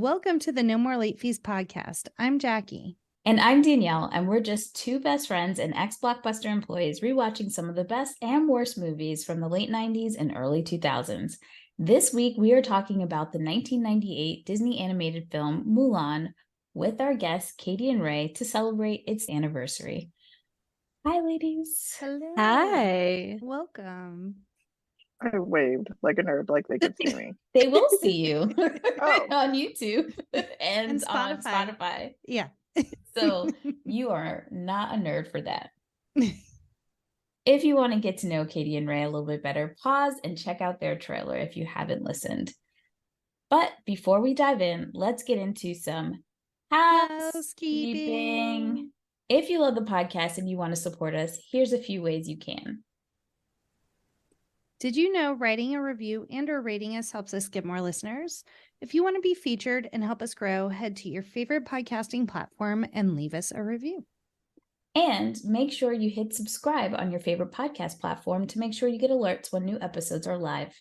Welcome to the No More Late Fees podcast. I'm Jackie. And I'm Danielle, and we're just two best friends and ex-Blockbuster employees rewatching some of the best and worst movies from the late 90s and early 2000s. This week, we are talking about the 1998 Disney animated film Mulan with our guests, Katie and Rae, to celebrate its anniversary. Hi, ladies. Hello. Hi. Welcome. I waved like a nerd, like they could see me. They will see you Oh. on YouTube and Spotify. on Spotify. Yeah. So you are not a nerd for that. If you want to get to know Katie and Rae a little bit better, pause and check out their trailer if you haven't listened. But before we dive in, let's get into some housekeeping. If you love the podcast and you want to support us, here's a few ways you can. Did you know writing a review and or rating us helps us get more listeners? If you want to be featured and help us grow, head to your favorite podcasting platform and leave us a review. And make sure you hit subscribe on your favorite podcast platform to make sure you get alerts when new episodes are live.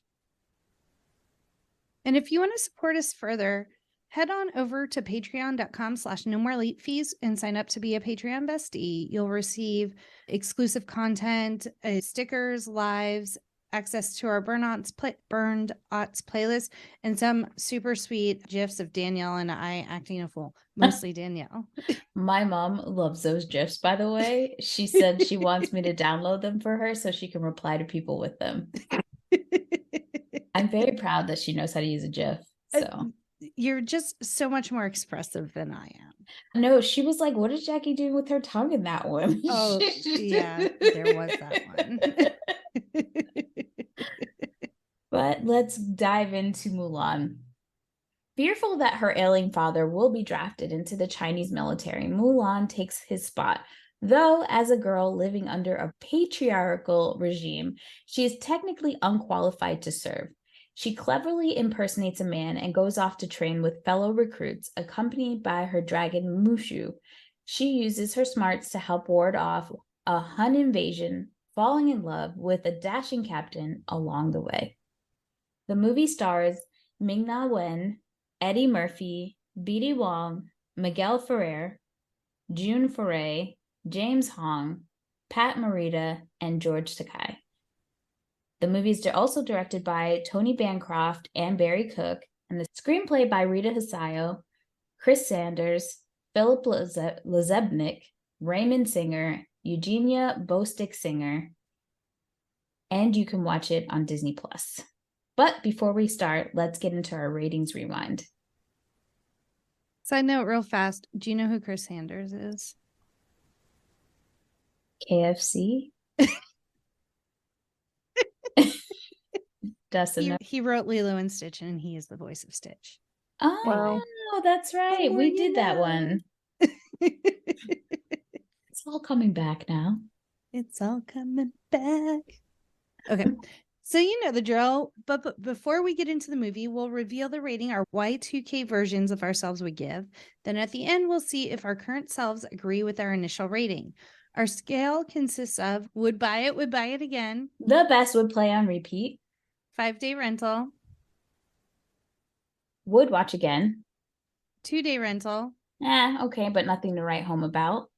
And if you want to support us further, head on over to patreon.com/nomorelateFees and sign up to be a Patreon bestie. You'll receive exclusive content, stickers, lives, access to our Burned Aughts playlist, and some super sweet GIFs of Danielle and I acting a fool. Mostly Danielle. My mom loves those GIFs, by the way. She said she wants me to download them for her so she can reply to people with them. I'm very proud that she knows how to use a GIF. So you're just so much more expressive than I am. No, she was like, what is Jackie doing with her tongue in that one? Oh, yeah, there was that one. But let's dive into Mulan. Fearful that her ailing father will be drafted into the Chinese military, Mulan takes his spot. Though, as a girl living under a patriarchal regime, she is technically unqualified to serve. She cleverly impersonates a man and goes off to train with fellow recruits, accompanied by her dragon Mushu. She uses her smarts to help ward off a Hun invasion, falling in love with a dashing captain along the way. The movie stars Ming-Na, Eddie Murphy, B.D. Wong, Miguel Ferrer, June Foray, James Hong, Pat Morita, and George Takei. The movie is also directed by Tony Bancroft and Barry Cook, and the screenplay by Rita Hisayo, Chris Sanders, Philip Lezebnik, Raymond Singer, Eugenia Bostic-Singer, and you can watch it on Disney+. But before we start, let's get into our ratings rewind. Side note real fast. Do you know who Chris Sanders is? KFC? Dustin. He wrote Lilo and Stitch, and he is the voice of Stitch. Oh, Wow. That's right. We did that one. It's It's all coming back now. all coming back. Okay. So you know the drill, but before we get into the movie, we'll reveal the rating our Y2K versions of ourselves would give. Then at the end, we'll see if our current selves agree with our initial rating. Our scale consists of would buy it again. The best would play on repeat. 5-day rental. Would watch again. 2-day rental. Okay, but nothing to write home about.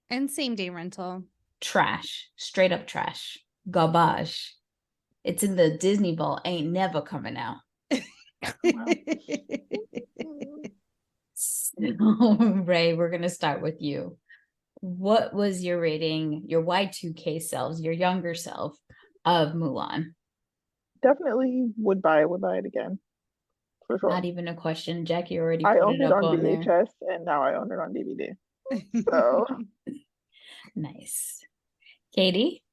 And same-day rental. Trash. Straight up trash. Garbage. It's in the Disney Vault. Ain't never coming out. So, Rae, we're going to start with you. What was your rating, your Y2K selves, your younger self of Mulan? Definitely would buy it again. For sure. Not even a question. Jackie already I put owned it it up on on there. VHS and now I own it on DVD. So Nice. Katie?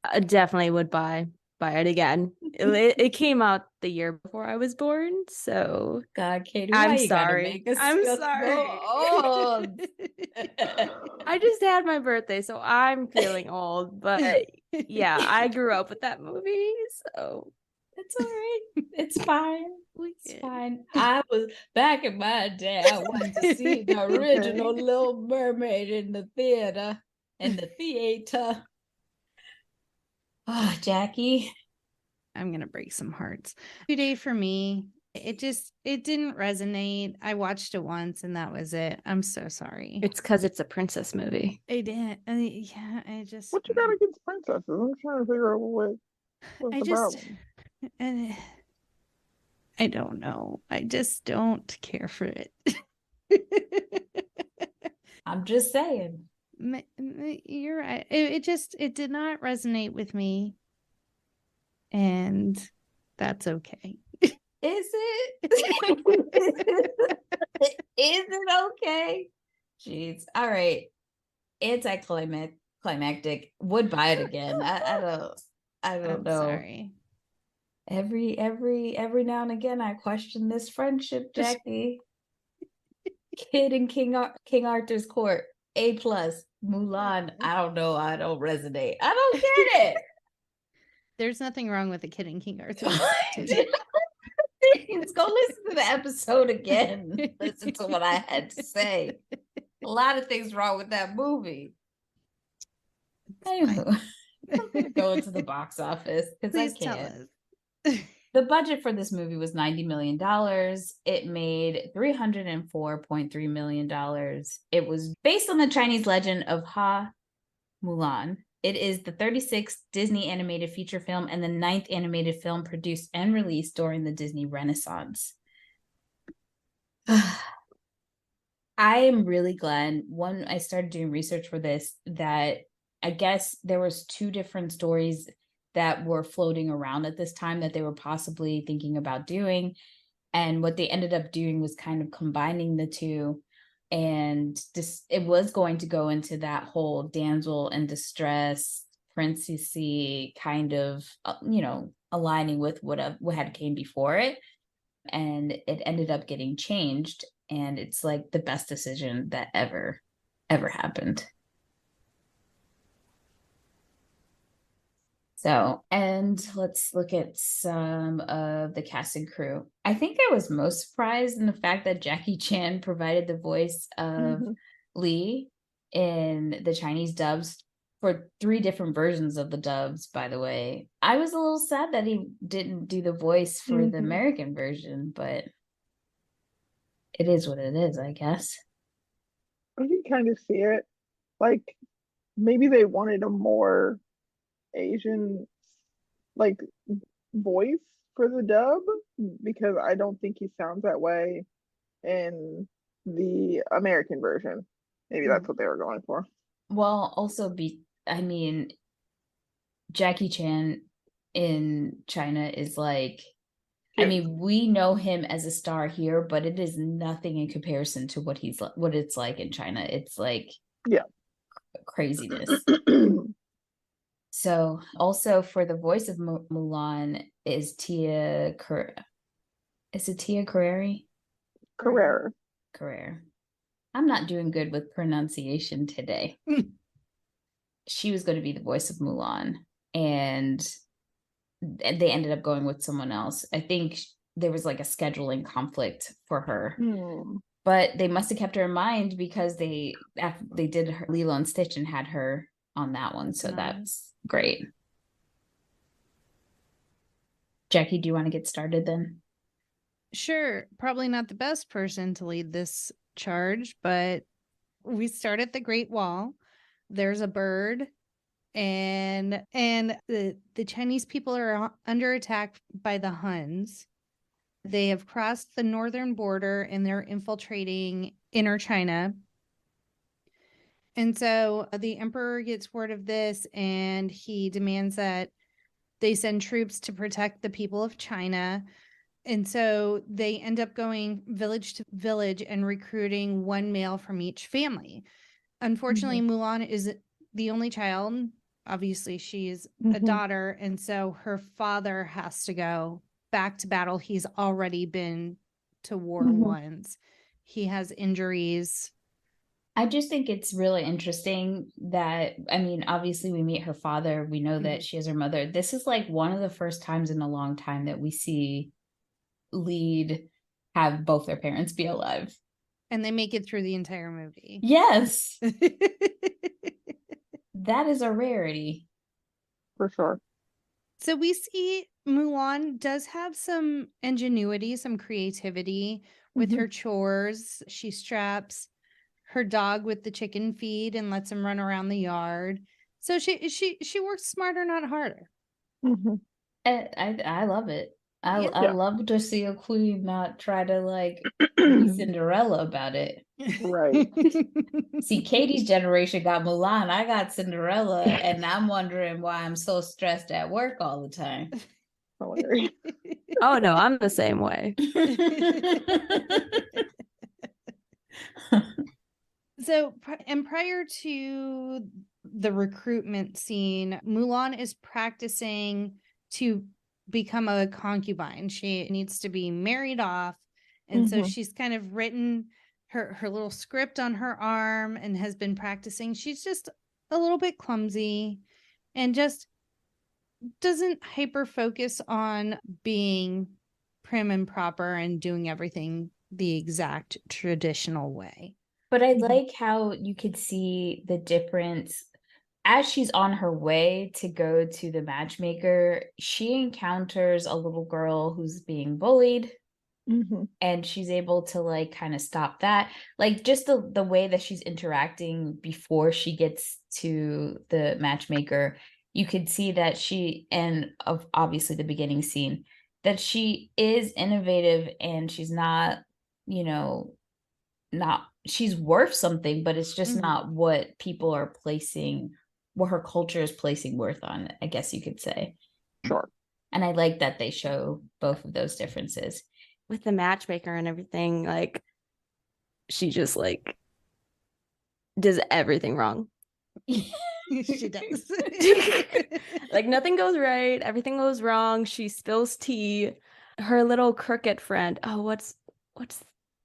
I definitely would buy it again. It came out the year before I was born, so God, Katie, I'm why you gotta sorry. make us I'm feel sorry. so old? I just had my birthday, so I'm feeling old. But yeah, I grew up with that movie, so It's all right. It's fine. It's fine. I was back in my day. I went to see the original Little Mermaid in the theater. Oh, Jackie. I'm going to break some hearts. 2-day for me It didn't resonate. I watched it once and that was it. I'm so sorry. It's because it's a princess movie. I didn't. Yeah, I just. What you got against princesses? I'm trying to figure out what's I the just. problem. I don't know. I just don't care for it. I'm just saying. You're right. It did not resonate with me. And that's okay. Is it? Is it okay? Jeez. All right. Anticlimactic. Would buy it again. I don't know. Sorry. Every now and again I question this friendship, Jackie. Kid in King Arthur's court. A+. Mulan. I don't know. I don't resonate. I don't get it. There's nothing wrong with the Kid in King Arthur. Let's go listen to the episode again. Listen to what I had to say. A lot of things wrong with that movie. Anyway, I'm gonna go into the box office because I Please tell can't. us. The budget for this movie was $90 million. It made $304.3 million. It was based on the Chinese legend of Mulan. It is the 36th Disney animated feature film and the 9th animated film produced and released during the Disney Renaissance. I am really glad when I started doing research for this that I guess there was 2 different stories that were floating around at this time that they were possibly thinking about doing. And what they ended up doing was kind of combining the 2. And it was going to go into that whole damsel in distress, princessy kind of, aligning with what had came before it. And it ended up getting changed. And it's like the best decision that ever happened. So, and let's look at some of the cast and crew. I think I was most surprised in the fact that Jackie Chan provided the voice of Lee in the Chinese dubs for 3 different versions of the dubs, by the way. I was a little sad that he didn't do the voice for the American version, but it is what it is, I guess. I can kind of see it. Like, maybe they wanted a more Asian voice for the dub because I don't think he sounds that way in the American version. Maybe that's what they were going for. Well, also Jackie Chan in China is like, we know him as a star here, but it is nothing in comparison to what it's like in China. It's like craziness. So also for the voice of Mulan is Tia Is it Tia Carrere? Carrere. I'm not doing good with pronunciation today. She was going to be the voice of Mulan, and they ended up going with someone else. I think there was like a scheduling conflict for her. But they must have kept her in mind because they did her Lilo and Stitch and had her on that one. So that's great. Jackie, do you want to get started then? Sure. Probably not the best person to lead this charge, but we start at the Great Wall. There's a bird, and the Chinese people are under attack by the Huns. They have crossed the northern border and they're infiltrating inner China. And so the emperor gets word of this and he demands that they send troops to protect the people of China. And so they end up going village to village and recruiting 1 male from each family. Unfortunately, Mulan is the only child. Obviously, she's a daughter. And so her father has to go back to battle. He's already been to war once. He has injuries. I just think it's really interesting that, obviously we meet her father. We know that she has her mother. This is like one of the first times in a long time that we see lead have both their parents be alive. And they make it through the entire movie. Yes. That is a rarity. For sure. So we see Mulan does have some ingenuity, some creativity with her chores. She straps her dog with the chicken feed and lets him run around the yard. So she works smarter, not harder. And I love it. I love to see a queen not try to like be Cinderella about it. Right. See, Katie's generation got Mulan. I got Cinderella, and I'm wondering why I'm so stressed at work all the time. Hilarious. Oh no, I'm the same way. So, and prior to the recruitment scene, Mulan is practicing to become a concubine. She needs to be married off. And so she's kind of written her little script on her arm and has been practicing. She's just a little bit clumsy and just doesn't hyper focus on being prim and proper and doing everything the exact traditional way. But I like how you could see the difference as she's on her way to go to the matchmaker. She encounters a little girl who's being bullied, and she's able to like kind of stop that. Like just the way that she's interacting before she gets to the matchmaker, you could see that she, and of obviously the beginning scene, that she is innovative and she's not, you know, not, she's worth something, but it's just not what people are placing, what her culture is placing worth on, I guess you could say. Sure. And I like that they show both of those differences. With the matchmaker and everything, like she just like does everything wrong. She does. Like nothing goes right, everything goes wrong. She spills tea. Her little cricket friend, oh, what's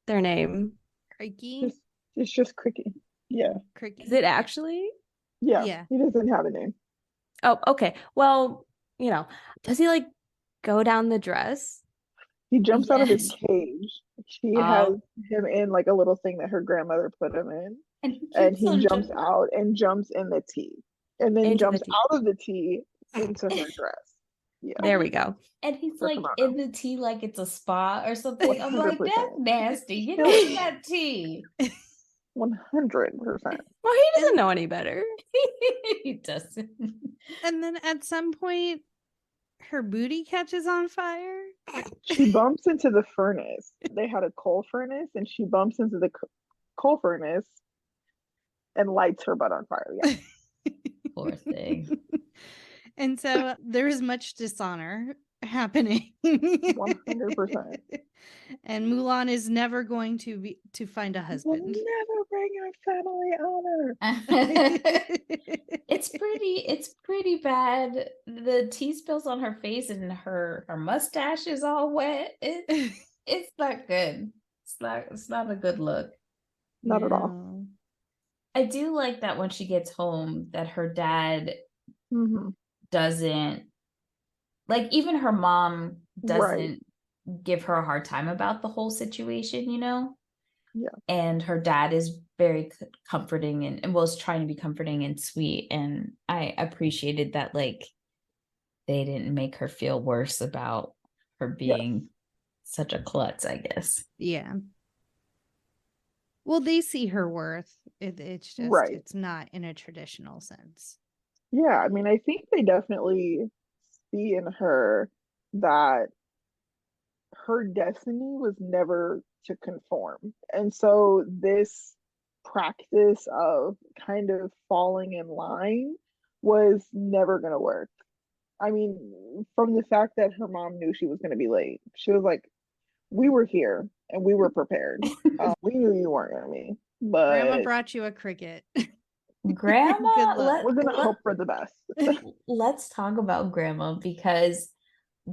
their name? Cricky? It's just Cricky. Yeah. Cricky. Is it actually? Yeah. He doesn't have a name. Oh, okay. Well, you know, does he like go down the dress? He jumps out of his cage. She has him in like a little thing that her grandmother put him in. And he jumps out and jumps in the tea. And then jumps out of the tea into her dress. Yeah. There we go. And he's like in the tea like it's a spa or something. I'm like, that's nasty. Get into that tea. 100%. Well, he doesn't know any better. He doesn't. And then at some point, her booty catches on fire. She bumps into the furnace. They had a coal furnace, and she bumps into the coal furnace and lights her butt on fire. Yeah. Poor thing. And so there is much dishonor happening. 100%. And Mulan is never going to find a husband. We'll never bring our family honor. It's pretty bad. The tea spills on her face and her mustache is all wet. It's not good. It's not a good look. Not at all. I do like that when she gets home that her dad doesn't, like, even her mom doesn't give her a hard time about the whole situation, you know? Yeah. And her dad is very comforting and was trying to be comforting and sweet. And I appreciated that, like, they didn't make her feel worse about her being such a klutz, I guess. Yeah. Well, they see her worth. It's just, it's not in a traditional sense. Yeah, I mean, I think they definitely see in her that her destiny was never to conform. And so this practice of kind of falling in line was never going to work. I mean, from the fact that her mom knew she was going to be late, she was like, we were here and we were prepared. We knew you weren't going to be. But Grandma brought you a cricket. Grandma, we're going to hope for the best. Let's talk about Grandma, because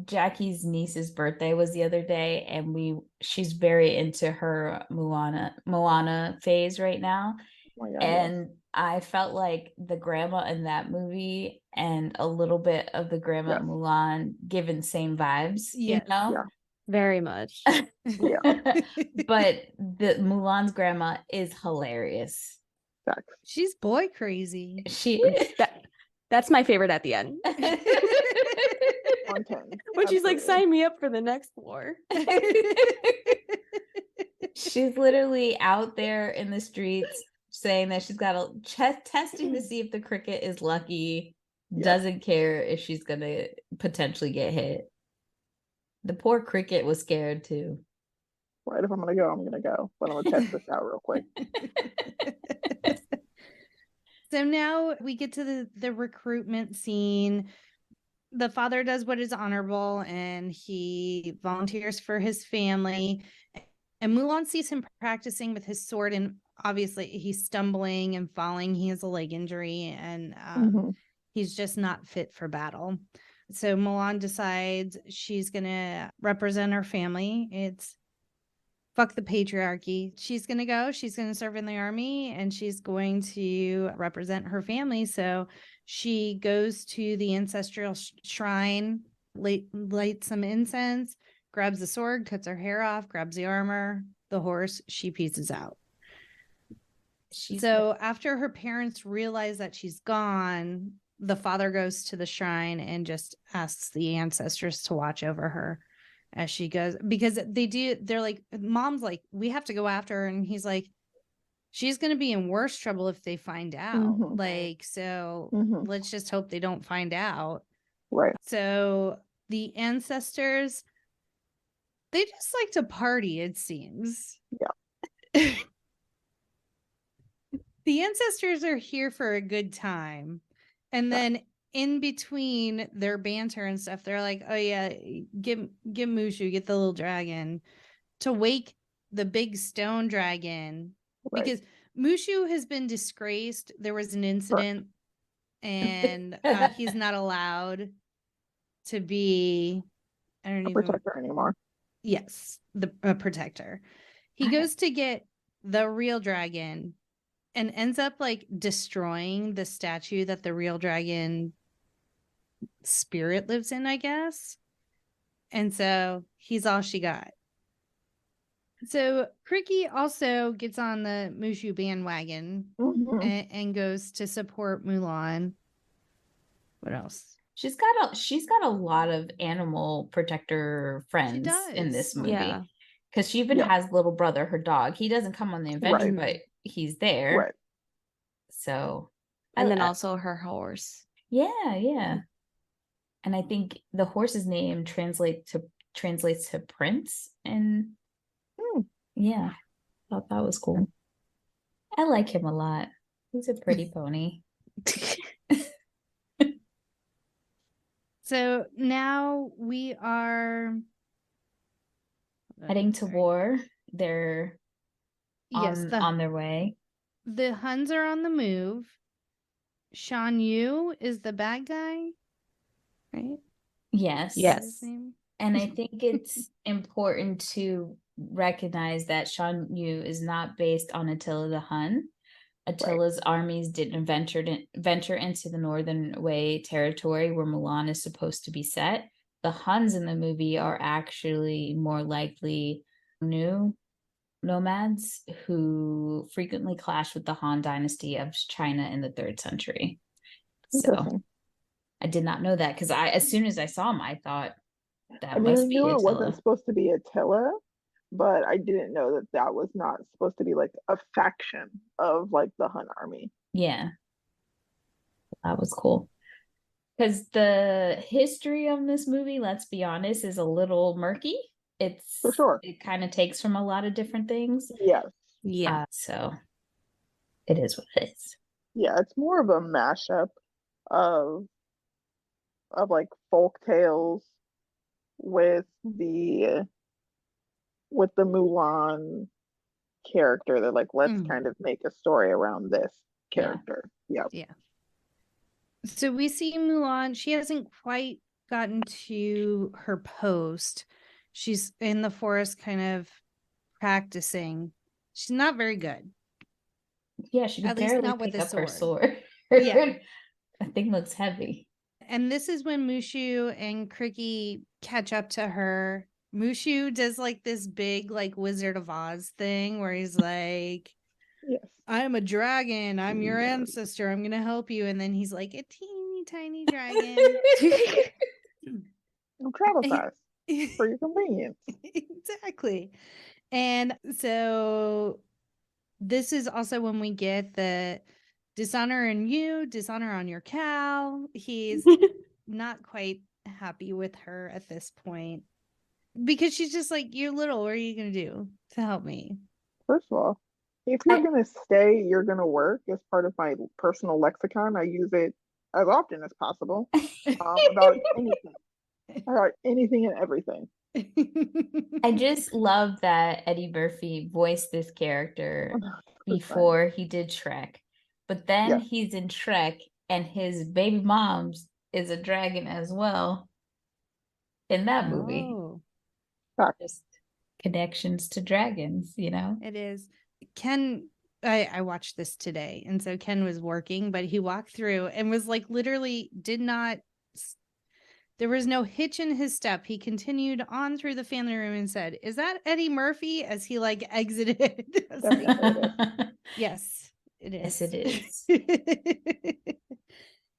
Jackie's niece's birthday was the other day, and she's very into her Moana phase right now. Oh my God, and I felt like the grandma in that movie and a little bit of the grandma in Mulan given same vibes, you know? Yeah. Very much. But the Mulan's grandma is hilarious. She's boy crazy. That's my favorite at the end. on 10. When she's like, Absolutely. sign me up for the next war. She's literally out there in the streets saying that she's got a testing to see if the cricket is lucky, doesn't care if she's going to potentially get hit. The poor cricket was scared too. Right, if I'm going to go, I'm going to go. But I'm going to test this out real quick. So now we get to the recruitment scene. The father does what is honorable and he volunteers for his family. And Mulan sees him practicing with his sword, and obviously he's stumbling and falling. He has a leg injury, and he's just not fit for battle. So Mulan decides she's going to represent her family. It's fuck the patriarchy. She's going to go. She's going to serve in the army, and she's going to represent her family. So she goes to the ancestral shrine, lights some incense, grabs the sword, cuts her hair off, grabs the armor, the horse, she pieces out. So after her parents realize that she's gone, the father goes to the shrine and just asks the ancestors to watch over her as she goes, because they're like, mom's like, we have to go after her. And he's like, she's going to be in worse trouble if they find out. Like, so let's just hope they don't find out. Right. So the ancestors, they just like to party, it seems. Yeah. The ancestors are here for a good time. And then in between their banter and stuff, they're like, oh yeah, get Mushu, get the little dragon to wake the big stone dragon. Right. Because Mushu has been disgraced. There was an incident and he's not allowed to be a protector anymore. Yes, the protector. He goes to get the real dragon and ends up like destroying the statue that the real dragon spirit lives in, I guess. And so he's all she got. So Cricky also gets on the Mushu bandwagon and goes to support Mulan. What else? She's got a lot of animal protector friends in this movie. Yeah. Because she even has little brother, her dog. He doesn't come on the adventure, but he's there. Right. So, and then also her horse. Yeah. And I think the horse's name translates to prince. And yeah, I thought that was cool. I like him a lot. He's a pretty pony. So now we are heading to war. They're on their way. The Huns are on the move. Shan Yu is the bad guy, right? Yes. And I think it's important to recognize that Shan Yu is not based on Attila the Hun. Attila's armies didn't venture into the Northern Wei territory where Mulan is supposed to be set. The Huns in the movie are actually more likely new nomads who frequently clashed with the Han dynasty of China in the 3rd century. So I did not know that because as soon as I saw him, I thought that must be Attila. It wasn't supposed to be Attila, but I didn't know that was not supposed to be like a faction of like the Hun army. Yeah. That was cool. Because the history of this movie, let's be honest, is a little murky. It's for sure. It kind of takes from a lot of different things. Yes. Yeah. So it is what it is. Yeah, it's more of a mashup of like folk tales with the Mulan character. That like, let's kind of make a story around this character. Yeah. So we see Mulan. She hasn't quite gotten to her post. She's in the forest kind of practicing. She's not very good. Yeah, she can barely not pick up her sword. Yeah. That thing looks heavy. And this is when Mushu and Cricky catch up to her. Mushu does like this big like Wizard of Oz thing where he's like, yes, I'm a dragon. I'm your ancestor. I'm going to help you. And then he's like a teeny tiny dragon. Travel size for your convenience. Exactly. And so this is also when we get the dishonor in you, dishonor on your cow. He's not quite happy with her at this point because she's just like, you're little. What are you going to do to help me? First of all, if you're going to stay, you're going to work as part of my personal lexicon. I use it as often as possible about anything and everything. I just love that Eddie Murphy voiced this character 100%. before he did Shrek. But then he's in Shrek and his baby mom's is a dragon as well in that movie. Just connections to dragons, you know? It is. Ken, I watched this today, and so Ken was working, but he walked through and was like literally there was no hitch in his step. He continued on through the family room and said, "Is that Eddie Murphy?" as he like exited. Yes, it is. Yes, it is.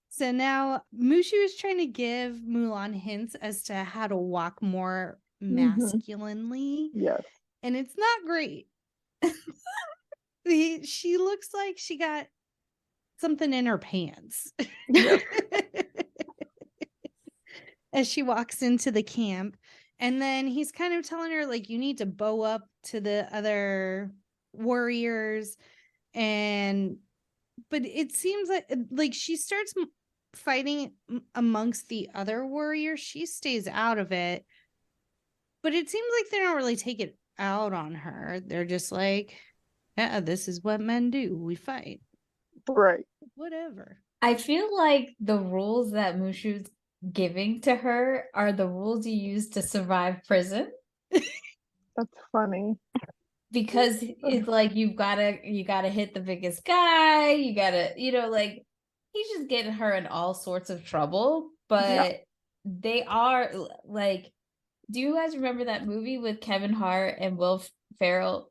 So now Mushu is trying to give Mulan hints as to how to walk more masculinely. Yes. And it's not great. She looks like she got something in her pants. Yep. As she walks into the camp. And then he's kind of telling her, like, you need to bow up to the other warriors. But it seems like she starts fighting amongst the other warriors. She stays out of it. But it seems like they don't really take it out on her. They're just like, yeah, this is what men do. We fight. Right. Whatever. I feel like the rules that Mushu's giving to her are the rules you use to survive prison. That's funny. Because it's like you gotta hit the biggest guy, you gotta, like he's just getting her in all sorts of trouble. But they are like, do you guys remember that movie with Kevin Hart and Will Ferrell?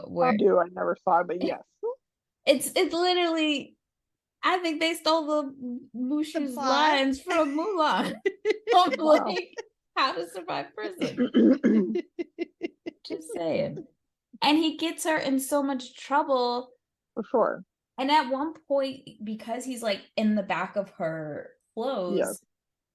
I do. I never saw it, but yes. It's literally, I think they stole the Mushu's lines from Mulan. Like how to survive prison. Just saying. And he gets her in so much trouble. For sure. And at one point, because he's like in the back of her clothes,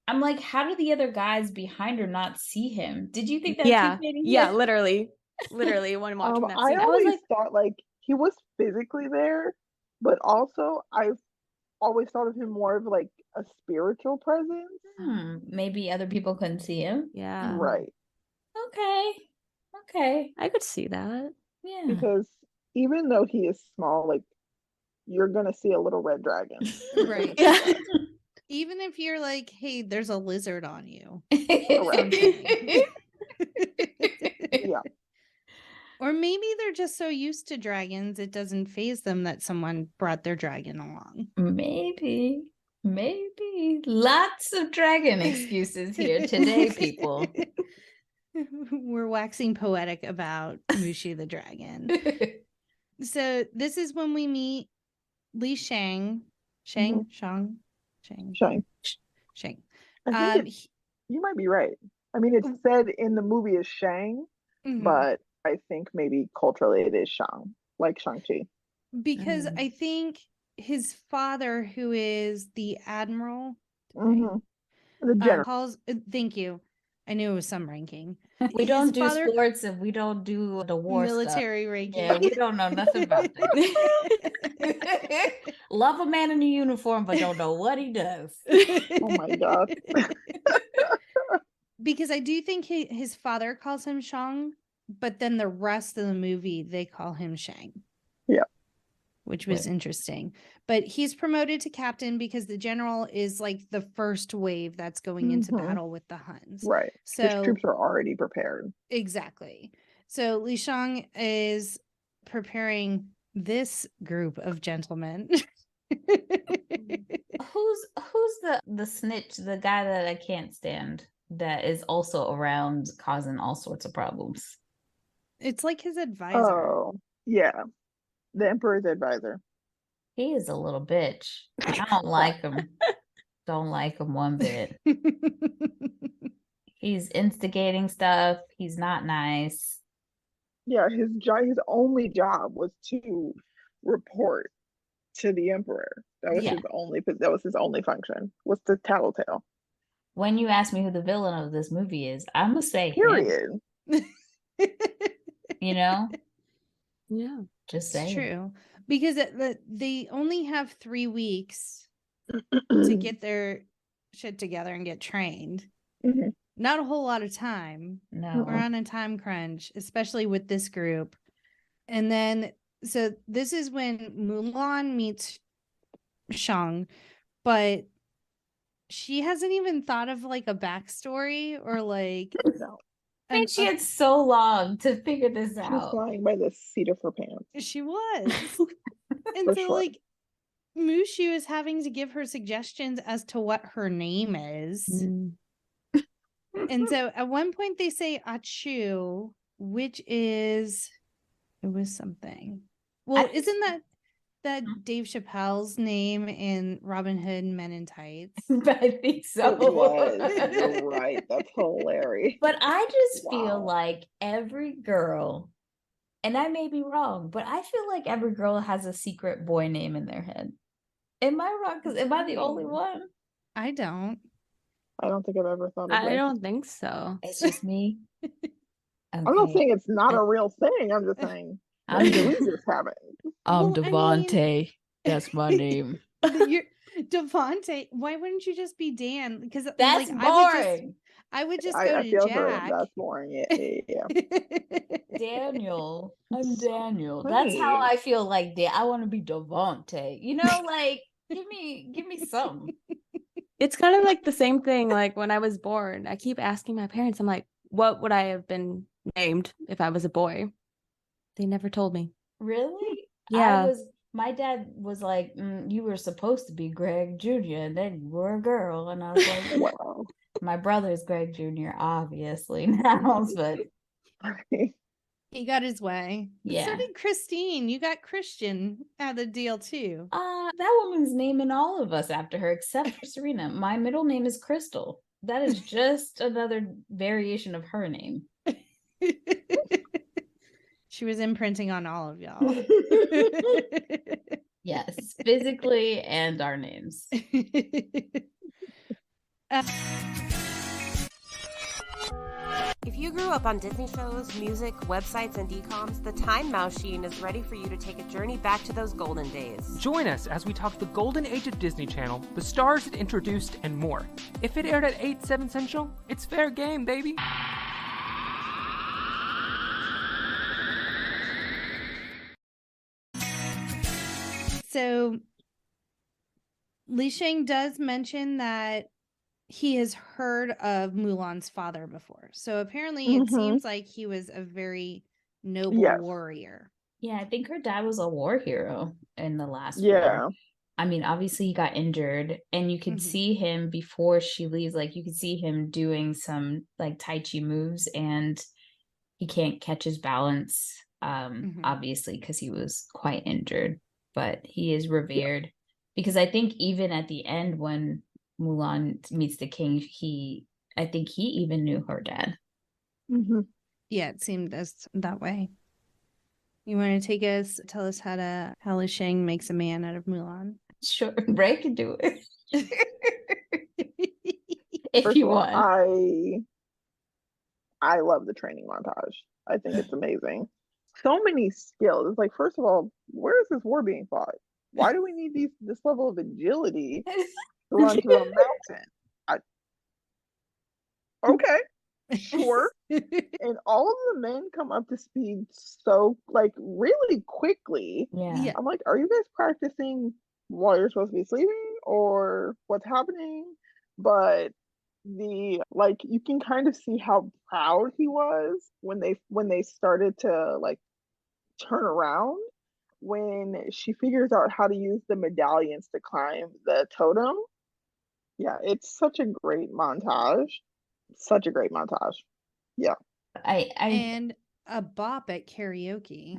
I'm like, how do the other guys behind her not see him? Did you think that? Yeah, literally when watching that scene, I always thought like he was physically there, but also I've always thought of him more of like a spiritual presence. Maybe other people couldn't see him. Yeah. Right. Okay. I could see that. Yeah. Because even though he is small, like you're gonna see a little red dragon. Right. Yeah. Even if you're like, hey, there's a lizard on you. Yeah. Or maybe they're just so used to dragons, it doesn't faze them that someone brought their dragon along. Maybe. Lots of dragon excuses here today, people. We're waxing poetic about Mushu the dragon. So this is when we meet Li Shang. Shang. I think you might be right. I mean, it's said in the movie as Shang, but I think maybe culturally it is Shang, like Shang-Chi. Because I think his father, who is the admiral, the general, thank you. I knew it was some ranking. We don't do sports and we don't do the war military stuff. ranking. Yeah, we don't know nothing about that. Love a man in a uniform, but don't know what he does. Oh my God. Because I do think his father calls him Shang, but then the rest of the movie, they call him Shang. Yeah. Which was interesting. But he's promoted to captain because the general is like the first wave that's going into battle with the Huns. Right. So his troops are already prepared. Exactly. So Li Shang is preparing this group of gentlemen. Who's the snitch, the guy that I can't stand, that is also around causing all sorts of problems? It's like his advisor. Oh, yeah. The Emperor's advisor. He is a little bitch. I don't like him. Don't like him one bit. He's instigating stuff. He's not nice. Yeah, his only job was to report to the emperor. That was his only function, was to tattletale. When you ask me who the villain of this movie is, I'm gonna say Period. him. You know? Yeah. Just say it's true. Because they only have 3 weeks to get their shit together and get trained. Mhm. Not a whole lot of time. No. We're on a time crunch, especially with this group. And then, so this is when Mulan meets Shang, but she hasn't even thought of like a backstory or like. No. I think she had so long to figure this She's out. flying by the seat of her pants. She was. And For so, sure. like, Mushu is having to give her suggestions as to what her name is. Mm. And so at one point they say Achu, which is, it was something. Well, isn't that Dave Chappelle's name in Robin Hood Men in Tights? I think so. It was. You're right. That's hilarious. But I just feel Wow. like every girl, and I may be wrong, but I feel like every girl has a secret boy name in their head. Am I wrong? Because am I the only one? I don't. I don't think I've ever thought of I this. don't think so. It's just me. Okay. I'm not saying it's not a real thing. I'm just saying I'm we just haven't. I'm Well, I Devontae. That's my name. You're Devontae. Why wouldn't you just be Dan? Because That's like, boring. I would just go I to feel Jack. that's boring. Yeah. Daniel. I'm So Daniel. funny. That's how I feel like I want to be Devontae. You know, like give me something. It's kind of like the same thing. Like when I was born, I keep asking my parents, I'm like, what would I have been named if I was a boy? They never told me. Really? Yeah. My dad was like, you were supposed to be Greg Jr. and then you were a girl. And I was like, Wow. my brother's Greg Jr. obviously now, but He got his way. Yeah. So did Christine. You got Christian out of the deal too. That woman's naming all of us after her except for Serena. My middle name is Crystal. That is just another variation of her name. She was imprinting on all of y'all. Yes, physically and our names. If you grew up on Disney shows, music, websites, and DComs, the Time Machine is ready for you to take a journey back to those golden days. Join us as we talk the golden age of Disney Channel, the stars it introduced, and more. If it aired at 8/7 Central, it's fair game, baby. So Li Shang does mention that he has heard of Mulan's father before. So apparently it seems like he was a very noble warrior. Yeah, I think her dad was a war hero in the last Yeah. war. I mean, obviously he got injured and you could see him before she leaves, like you could see him doing some like Tai Chi moves and he can't catch his balance, obviously, because he was quite injured, but he is revered because I think even at the end when Mulan meets the king, I think he even knew her dad. Yeah, it seemed that way. You want to tell us how Li Shang makes a man out of Mulan? Sure, Rae can do it. If First you of all, want. I love the training montage. I think it's amazing. So many skills. It's like, first of all, where is this war being fought? Why do we need this level of agility to run through a mountain? Okay, sure. And all of the men come up to speed so like really quickly. Yeah. I'm like, are you guys practicing while you're supposed to be sleeping or what's happening? But you can kind of see how proud he was when they started to like turn around when she figures out how to use the medallions to climb the totem. Yeah, it's such a great montage. Such a great montage. Yeah. And a bop at karaoke.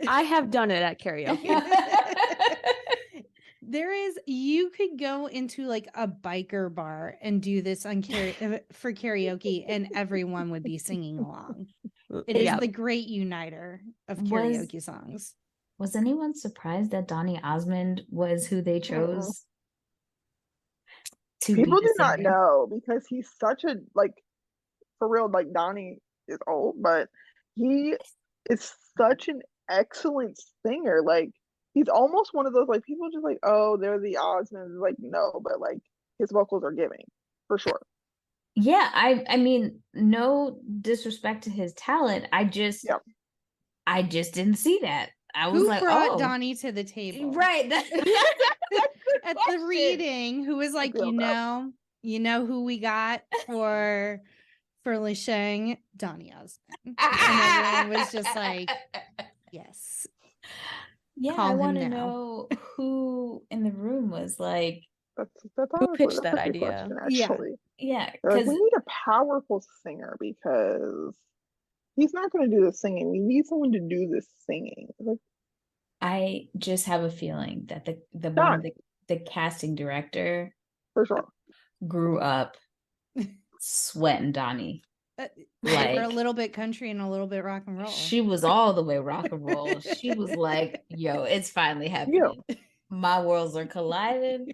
I have done it at karaoke. You could go into like a biker bar and do this on for karaoke, and everyone would be singing along. It is the great uniter of karaoke songs. Was anyone surprised that Donny Osmond was who they chose? People do not know, because he's such a, like, for real, like, Donnie is old, but he is such an excellent singer. Like, he's almost one of those, like, people just like, oh, they're the Osmonds. Like, no, but like his vocals are giving for sure. Yeah, I mean, no disrespect to his talent. I just didn't see that. Who brought Donnie to the table? Right. At the reading, who was like, you know who we got for Li Sheng? Donnie Osmond. And everyone was just like, yes. Yeah, I want to know who in the room was like, who pitched that idea? Question, actually. Yeah. Like, we need a powerful singer, because he's not going to do the singing. We need someone to do the singing. Like, I just have a feeling that the casting director for sure grew up sweating Donnie. Like, a little bit country and a little bit rock and roll. She was all the way rock and roll. She was like, yo, it's finally happening. Yeah. My worlds are colliding.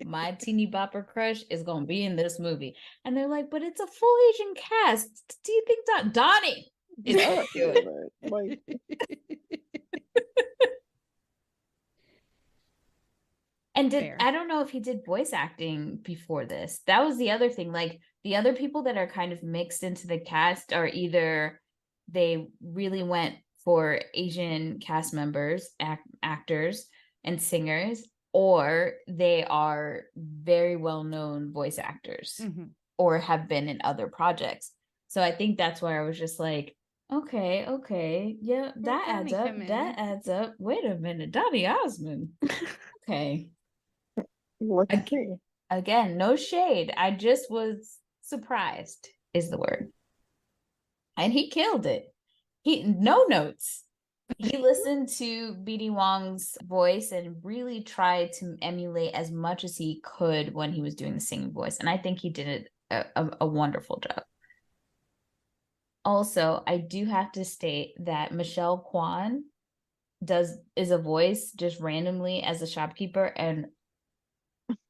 My teeny bopper crush is going to be in this movie. And they're like, but it's a full Asian cast. Do you think Donnie is going to do it? Like... And I don't know if he did voice acting before this. That was the other thing. Like, the other people that are kind of mixed into the cast are either they really went for Asian cast members, actors and singers, or they are very well-known voice actors or have been in other projects. So I think that's why I was just like, okay. Yeah, that adds up. That adds up. Wait a minute. Donny Osmond. Okay. Again, no shade. I just was surprised is the word. And he killed it. No notes. He listened to BD Wong's voice and really tried to emulate as much as he could when he was doing the singing voice. And I think he did a wonderful job. Also, I do have to state that Michelle Kwan is a voice just randomly as a shopkeeper, and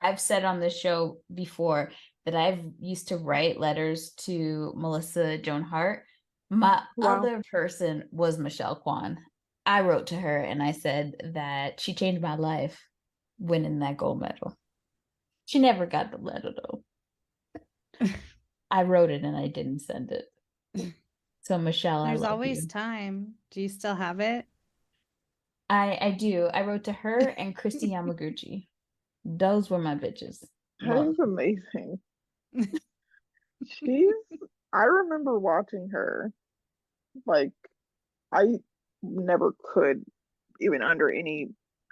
I've said on this show before that I've used to write letters to Melissa Joan Hart. My other person was Michelle Kwan. I wrote to her and I said that she changed my life winning that gold medal. She never got the letter though. I wrote it and I didn't send it. So Michelle, there's always time. Do you still have it? I do. I wrote to her and Christy Yamaguchi. Those were my bitches. That is amazing. I remember watching her. Like, I never could, even under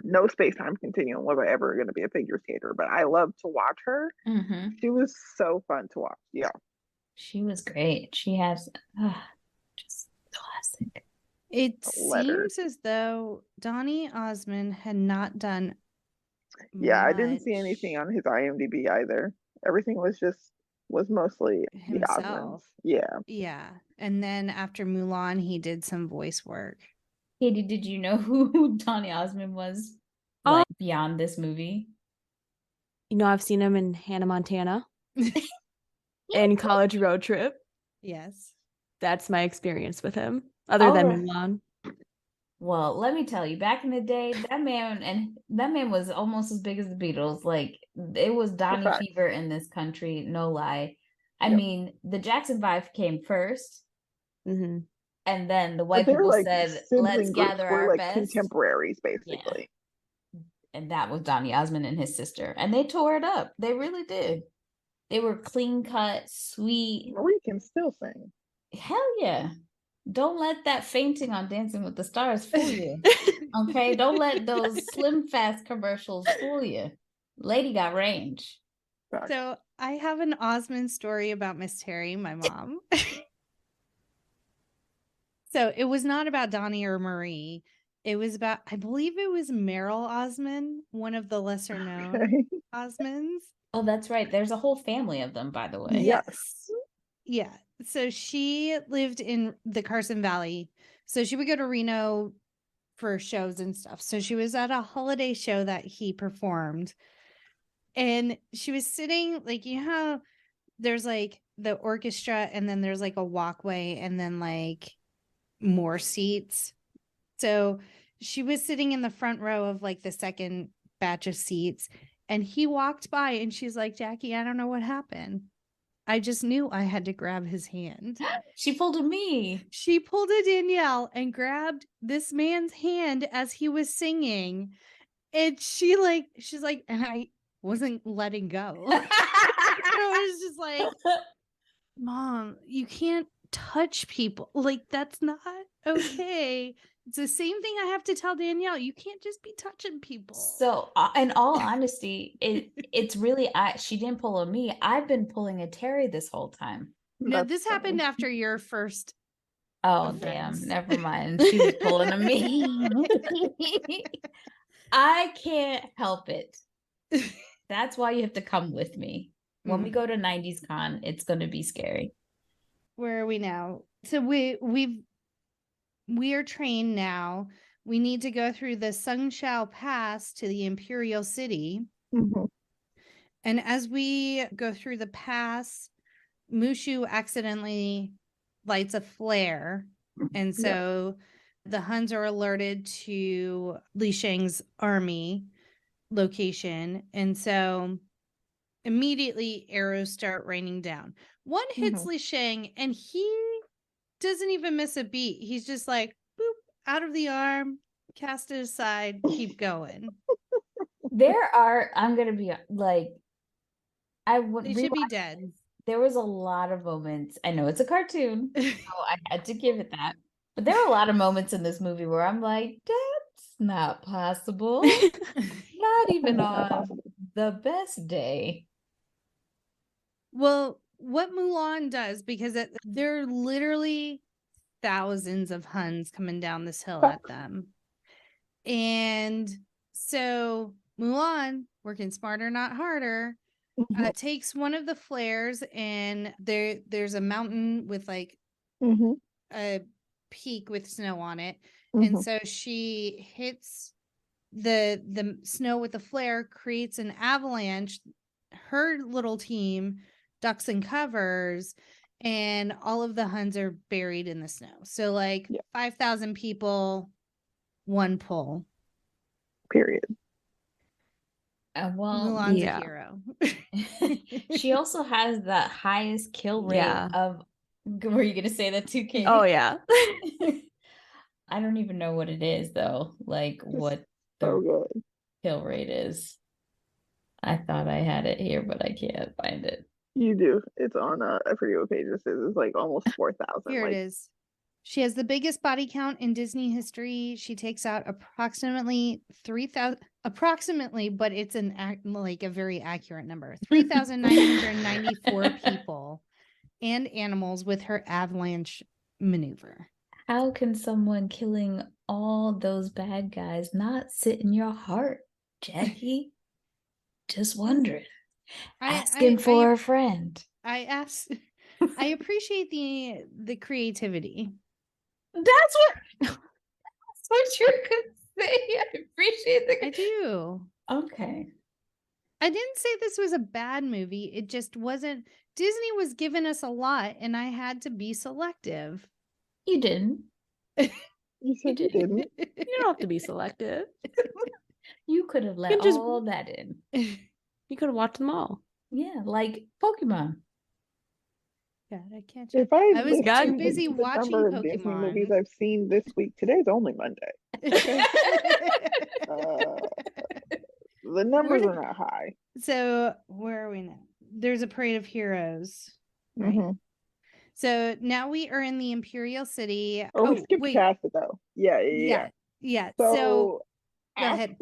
no space-time continuum was I ever going to be a figure skater, but I loved to watch her. She was so fun to watch. Yeah. She was great. She has just classic. It seems as though Donny Osmond had not done much. I didn't see anything on his IMDb either. Everything was mostly himself. The Osmonds. Yeah. And then after Mulan, he did some voice work. Katie, did you know who Donny Osmond was beyond this movie? You know, I've seen him in Hannah Montana and College Road Trip. Yes. That's my experience with him, other than Mulan. Well, let me tell you, back in the day, that man was almost as big as the Beatles. Like, it was Donny fever in this country, no lie. I mean, the Jackson 5 came first, and then the white people said, "Let's gather our best." Contemporaries, basically. Yeah. And that was Donny Osmond and his sister, and they tore it up. They really did. They were clean cut, sweet. Marie can still sing. Hell yeah. Don't let that fainting on Dancing with the Stars fool you. Okay? Don't let those Slim Fast commercials fool you. Lady got range. So I have an Osmond story about Miss Terry, my mom. So it was not about Donnie or Marie. It was about, I believe it was Meryl Osmond, one of the lesser known Osmonds. Oh, that's right. There's a whole family of them, by the way. Yes. Yeah. So she lived in the Carson Valley. So she would go to Reno for shows and stuff. So she was at a holiday show that he performed. And she was sitting, like, you know how there's like the orchestra and then there's like a walkway and then like more seats. So she was sitting in the front row of like the second batch of seats. And he walked by and she's like, Jackie, I don't know what happened. I just knew I had to grab his hand. She pulled a me. She pulled a Danielle and grabbed this man's hand as he was singing. And she's like, and I wasn't letting go. I was just like, Mom, you can't touch people. Like, that's not okay. It's the same thing I have to tell Danielle. You can't just be touching people. So, in all honesty, it's really, she didn't pull a me. I've been pulling a Terry this whole time. No, this happened after your first. Oh, offense. damn. Never mind. She was pulling a me. I can't help it. That's why you have to come with me. When we go to 90s Con, it's going to be scary. Where are we now? So we are trained now. We need to go through the Sungshao Pass to the Imperial City. Mm-hmm. And as we go through the pass, Mushu accidentally lights a flare. And so the Huns are alerted to Li Shang's army location. And so immediately arrows start raining down. One hits Li Shang and he doesn't even miss a beat. He's just like, boop, out of the arm, cast it aside, keep going. I'm going to be like, They should be dead. There was a lot of moments. I know it's a cartoon, so I had to give it that. But there were a lot of moments in this movie where I'm like, that's not possible. Not even on the best day. Well, what Mulan does, because there are literally thousands of Huns coming down this hill at them. And so Mulan, working smarter, not harder, takes one of the flares, and there's a mountain with like a peak with snow on it. And so she hits the snow with the flare, creates an avalanche. Her little team ducks and covers, and all of the Huns are buried in the snow. So like 5,000 people, one pull. Period. Mulan's a hero. She also has the highest kill rate of. Were you gonna say that too, Katie? Oh yeah. I don't even know what it is though. Like what the kill rate is. I thought I had it here, but I can't find it. You do. It's on I forget what page this is. It's like almost 4,000. Here it is. She has the biggest body count in Disney history. She takes out approximately 3,000, but it's like a very accurate number. 3,994 people and animals with her avalanche maneuver. How can someone killing all those bad guys not sit in your heart, Jackie? Just wondering. Asking for a friend. I appreciate the creativity. That's what you're gonna say. I appreciate I do. Okay. I didn't say this was a bad movie. It just wasn't. Disney was giving us a lot, and I had to be selective. You didn't. You said you didn't. You don't have to be selective. You could have let all that in. You could have watched them all. Yeah, like Pokemon. God, I can't. I was too busy the watching number of Pokemon. Disney movies I've seen this week. Today's only Monday. Okay? The numbers are not high. So where are we now? There's a parade of heroes. Right? So now we are in the Imperial City. Oh, we skipped past it though. Yeah. So go ahead.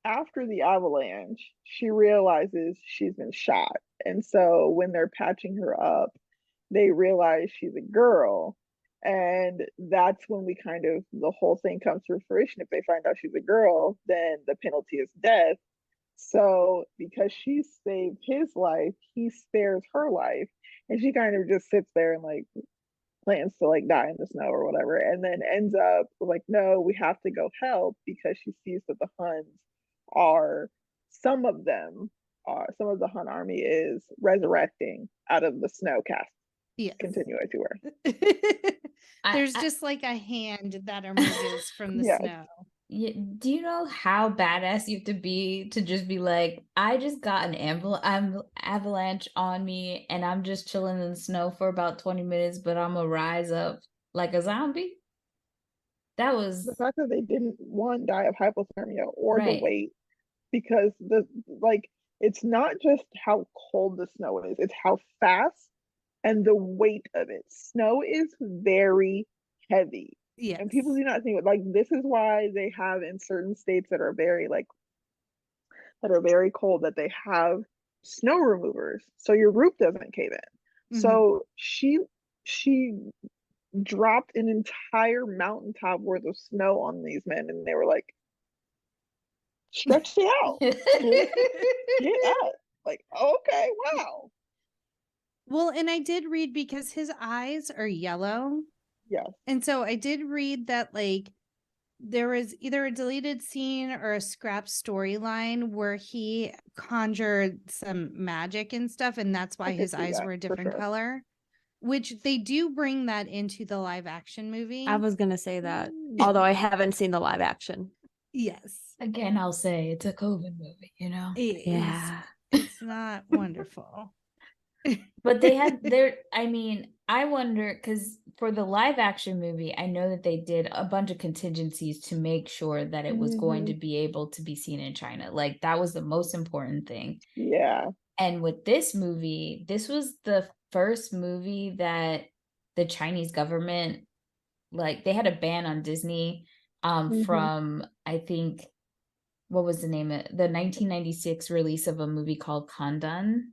After the avalanche, she realizes she's been shot. And so when they're patching her up, they realize she's a girl. And that's when we the whole thing comes to fruition. If they find out she's a girl, then the penalty is death. So because she saved his life, he spares her life. And she kind of just sits there and like plans to like die in the snow or whatever. And then ends up like, no, we have to go help because she sees that the Huns are, some of them are, some of the Hun army is resurrecting out of the snow cast. Yes. Continue as you were. There's just like a hand that emerges from the Yes. snow. Yeah, do you know how badass you have to be to just be like, I just got an avalanche on me and I'm just chilling in the snow for about 20 minutes, but I'm gonna rise up like a zombie? That was the fact that they didn't die of hypothermia or the right. weight, because it's not just how cold the snow is, it's how fast and the weight of it. Snow is very heavy. Yes. And people do not think like this is why they have in certain states that are very cold that they have snow removers so your roof doesn't cave in. So she dropped an entire mountaintop worth of snow on these men, and they were like, stretch it out. Get out. Like, okay, wow. Well, and I did read because his eyes are yellow. Yes. And so I did read that like there was either a deleted scene or a scrap storyline where he conjured some magic and stuff, and that's why his eyes were a different color, which they do bring that into the live action movie. I was gonna say that, although I haven't seen the live action. Yes. Again, I'll say it's a COVID movie, you know? It's not wonderful. But I wonder, because for the live action movie, I know that they did a bunch of contingencies to make sure that it was going to be able to be seen in China. Like, that was the most important thing. Yeah. And with this movie, this was the first movie that the Chinese government, like, they had a ban on Disney from, I think, what was the name of it? The 1996 release of a movie called Kandan.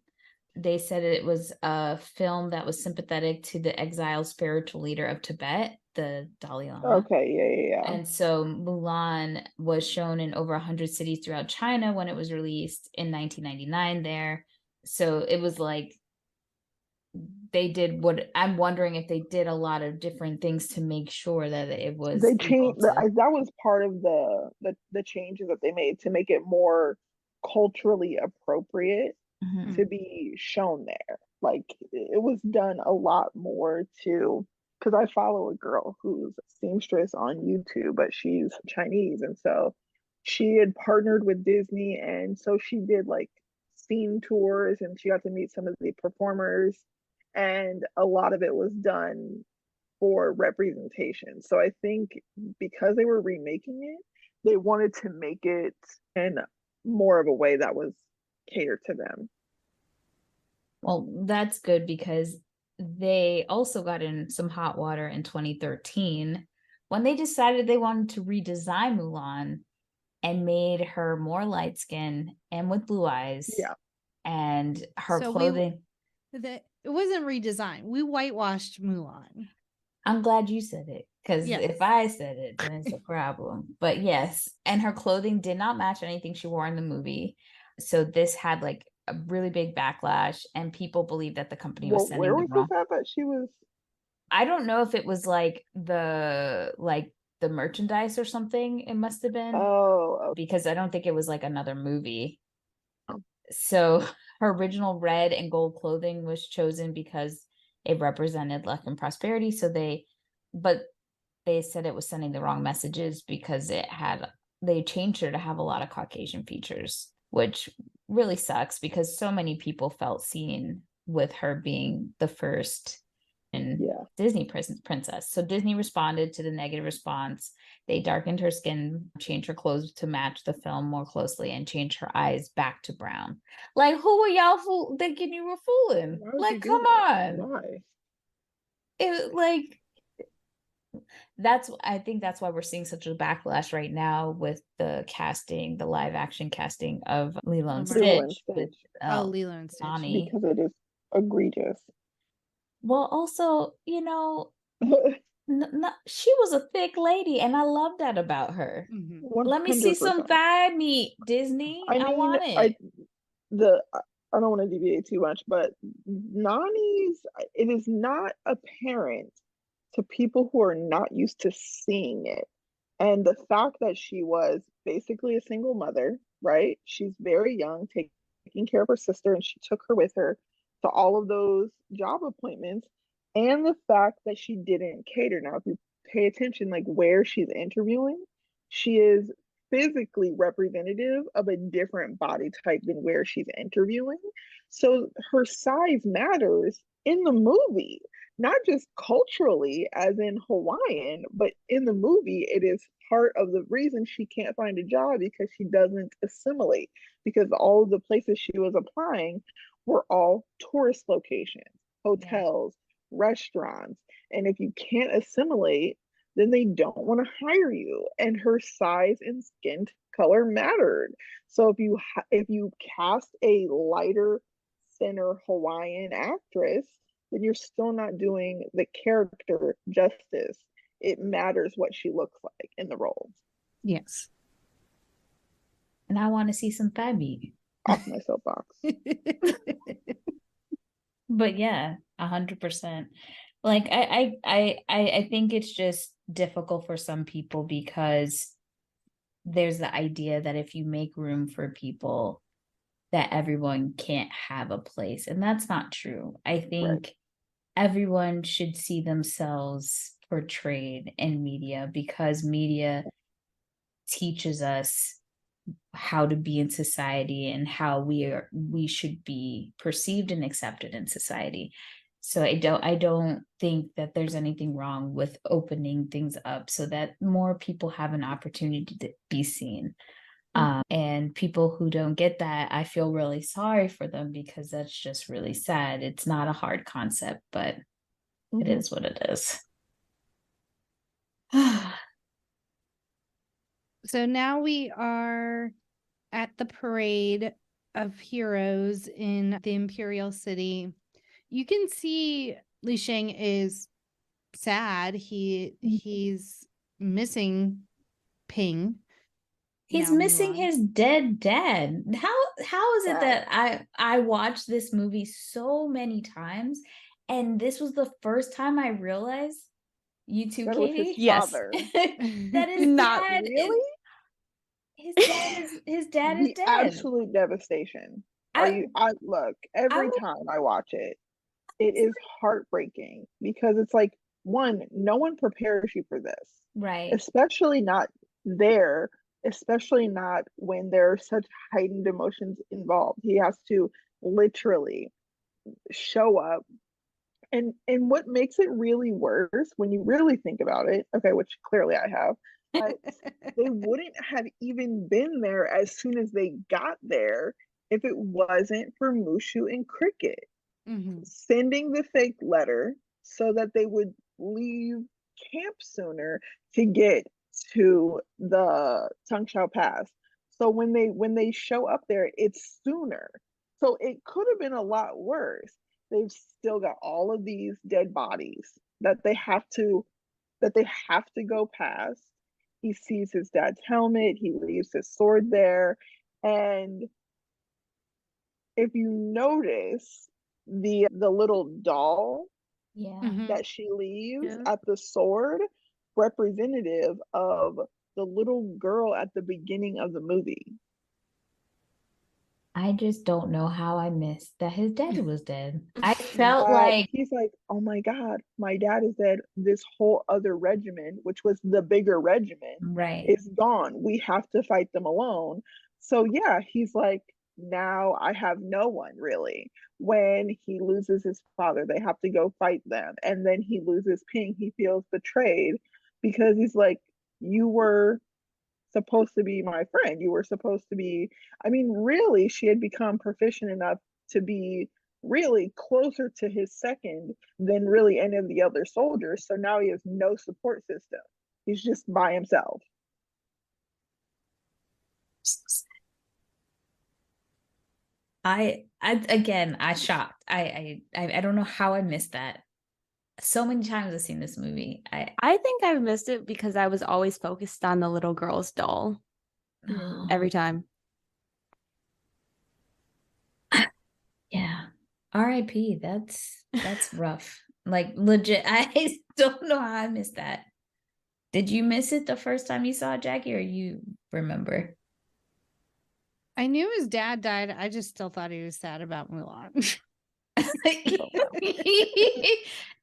They said it was a film that was sympathetic to the exiled spiritual leader of Tibet, the Dalai Lama. Okay, yeah. And so Mulan was shown in over 100 cities throughout China when it was released in 1999 there. So it was like they did what I'm wondering if they did a lot of different things to make sure that it was. They changed that was part of the changes that they made to make it more culturally appropriate to be shown there. Like it was done a lot more to, because I follow a girl who's a seamstress on YouTube, but she's Chinese, and so she had partnered with Disney, and so she did like scene tours and she got to meet some of the performers, and a lot of it was done for representation. So I think because they were remaking it, they wanted to make it in more of a way that was catered to them. Well, that's good, because they also got in some hot water in 2013 when they decided they wanted to redesign Mulan and made her more light-skinned and with blue eyes. Yeah. And her clothing. It wasn't redesigned. We whitewashed Mulan. I'm glad you said it, because if I said it, then it's a problem. But yes, and her clothing did not match anything she wore in the movie. So this had like a really big backlash, and people believe that the company was sending where the was wrong. This at that she was? I don't know if it was like the merchandise or something. It must have been. Oh, okay. Because I don't think it was like another movie. So her original red and gold clothing was chosen because it represented luck and prosperity. But they said it was sending the wrong messages because they changed her to have a lot of Caucasian features, which really sucks because so many people felt seen with her being the first Disney princess. So Disney responded to the negative response. They darkened her skin, changed her clothes to match the film more closely, and changed her eyes back to brown. Like, who were y'all thinking you were fooling? Like, come on. Why? I think that's why we're seeing such a backlash right now with the live action casting of Lilo and Stitch. Lilo and Stitch. Because it is egregious. Well, also, She was a thick lady, and I love that about her. Mhm. 100%. Let me see some thigh meat, Disney. I I mean, want it. I don't want to deviate too much, but Nani's, it is not apparent to people who are not used to seeing it. And the fact that she was basically a single mother, right? She's very young, taking care of her sister, and she took her with her to all of those job appointments. And the fact that she didn't cater. Now, if you pay attention, like where she's interviewing, she is physically representative of a different body type than where she's interviewing. So her size matters in the movie, not just culturally, as in Hawaiian, but in the movie, it is part of the reason she can't find a job because she doesn't assimilate. Because all of the places she was applying were all tourist locations, hotels, restaurants. And if you can't assimilate, then they don't want to hire you. And her size and skin color mattered. So if you cast a lighter, thinner Hawaiian actress, then you're still not doing the character justice. It matters what she looks like in the role. Yes. And I want to see some thigh meat. Off my soapbox. But yeah, 100%. Like I think it's just difficult for some people because there's the idea that if you make room for people, that everyone can't have a place. And that's not true. I think everyone should see themselves portrayed in media because media teaches us how to be in society and how we should be perceived and accepted in society. So I don't think that there's anything wrong with opening things up so that more people have an opportunity to be seen. And people who don't get that, I feel really sorry for them because that's just really sad. It's not a hard concept, but it is what it is. So now we are at the parade of heroes in the Imperial City. You can see Li Sheng is sad. He's missing Ping. He's Now missing Mulan. his dead dad. How is it that I watched this movie so many times, and this was the first time I realized, you too, That was Katie? his Yes. father. That his Not dad really? His dad is The dead. absolute devastation. Look, every time I watch it, it is heartbreaking because it's like, one, no one prepares you for this. Right. Especially not there, especially not when there are such heightened emotions involved. He has to literally show up. And what makes it really worse when you really think about it, okay, which clearly I have, but they wouldn't have even been there as soon as they got there if it wasn't for Mushu and Cricket sending the fake letter so that they would leave camp sooner to get to the Tangshan Pass. So when they show up there, it's sooner. So it could have been a lot worse. They've still got all of these dead bodies that they have to go past. He sees his dad's helmet, he leaves his sword there, and if you notice the little doll that she leaves at the sword, representative of the little girl at the beginning of the movie. I just don't know how I missed that his dad was dead. I felt like he's like, oh my God, my dad is dead. This whole other regiment, which was the bigger regiment, is gone. We have to fight them alone. So yeah, he's like, now I have no one really. When he loses his father, they have to go fight them. And then he loses Ping. He feels betrayed because he's like, you were supposed to be my friend. You were supposed to be, I mean, really, she had become proficient enough to be really closer to his second than really any of the other soldiers. So now he has no support system. He's just by himself. I shocked. I don't know how I missed that. So many times I've seen this movie. I think I've missed it because I was always focused on the little girl's doll every time. Yeah. R.I.P. That's rough. Like legit. I don't know how I missed that. Did you miss it the first time you saw Jackie, or you remember? I knew his dad died. I just still thought he was sad about Mulan.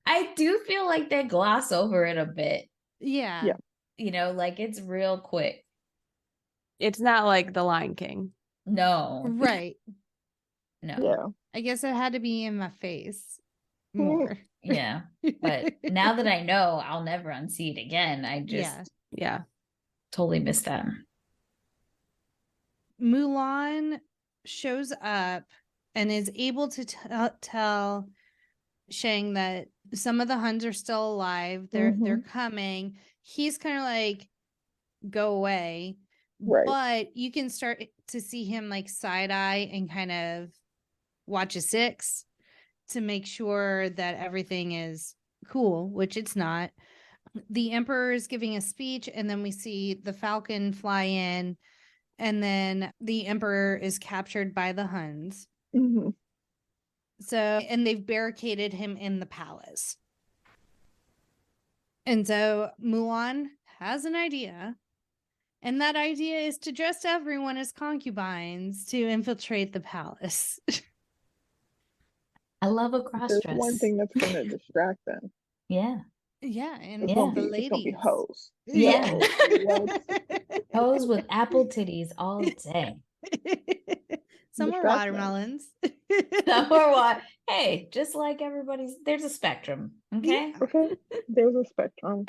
I do feel like they gloss over it a bit. Yeah. You know, like it's real quick. It's not like The Lion King. No. Right. No. Yeah. I guess it had to be in my face more. Yeah. But now that I know, I'll never unsee it again. I just totally missed that. Mulan shows up and is able to tell Shang that some of the Huns are still alive. They're coming. He's kind of like, go away. Right. But you can start to see him like side eye and kind of watch a six to make sure that everything is cool, which it's not. The Emperor is giving a speech, and then we see the Falcon fly in, and then the Emperor is captured by the Huns. So, and they've barricaded him in the palace. And so Mulan has an idea, and that idea is to dress everyone as concubines to infiltrate the palace. I love a cross dress. There's one thing that's going to distract them. Yeah, and it's the ladies. It's going to be hoes. Yeah. Hoes with apple titties all day. Some are watermelons. Some are what? Hey, just like everybody's, there's a spectrum. Okay. Okay. There's a spectrum.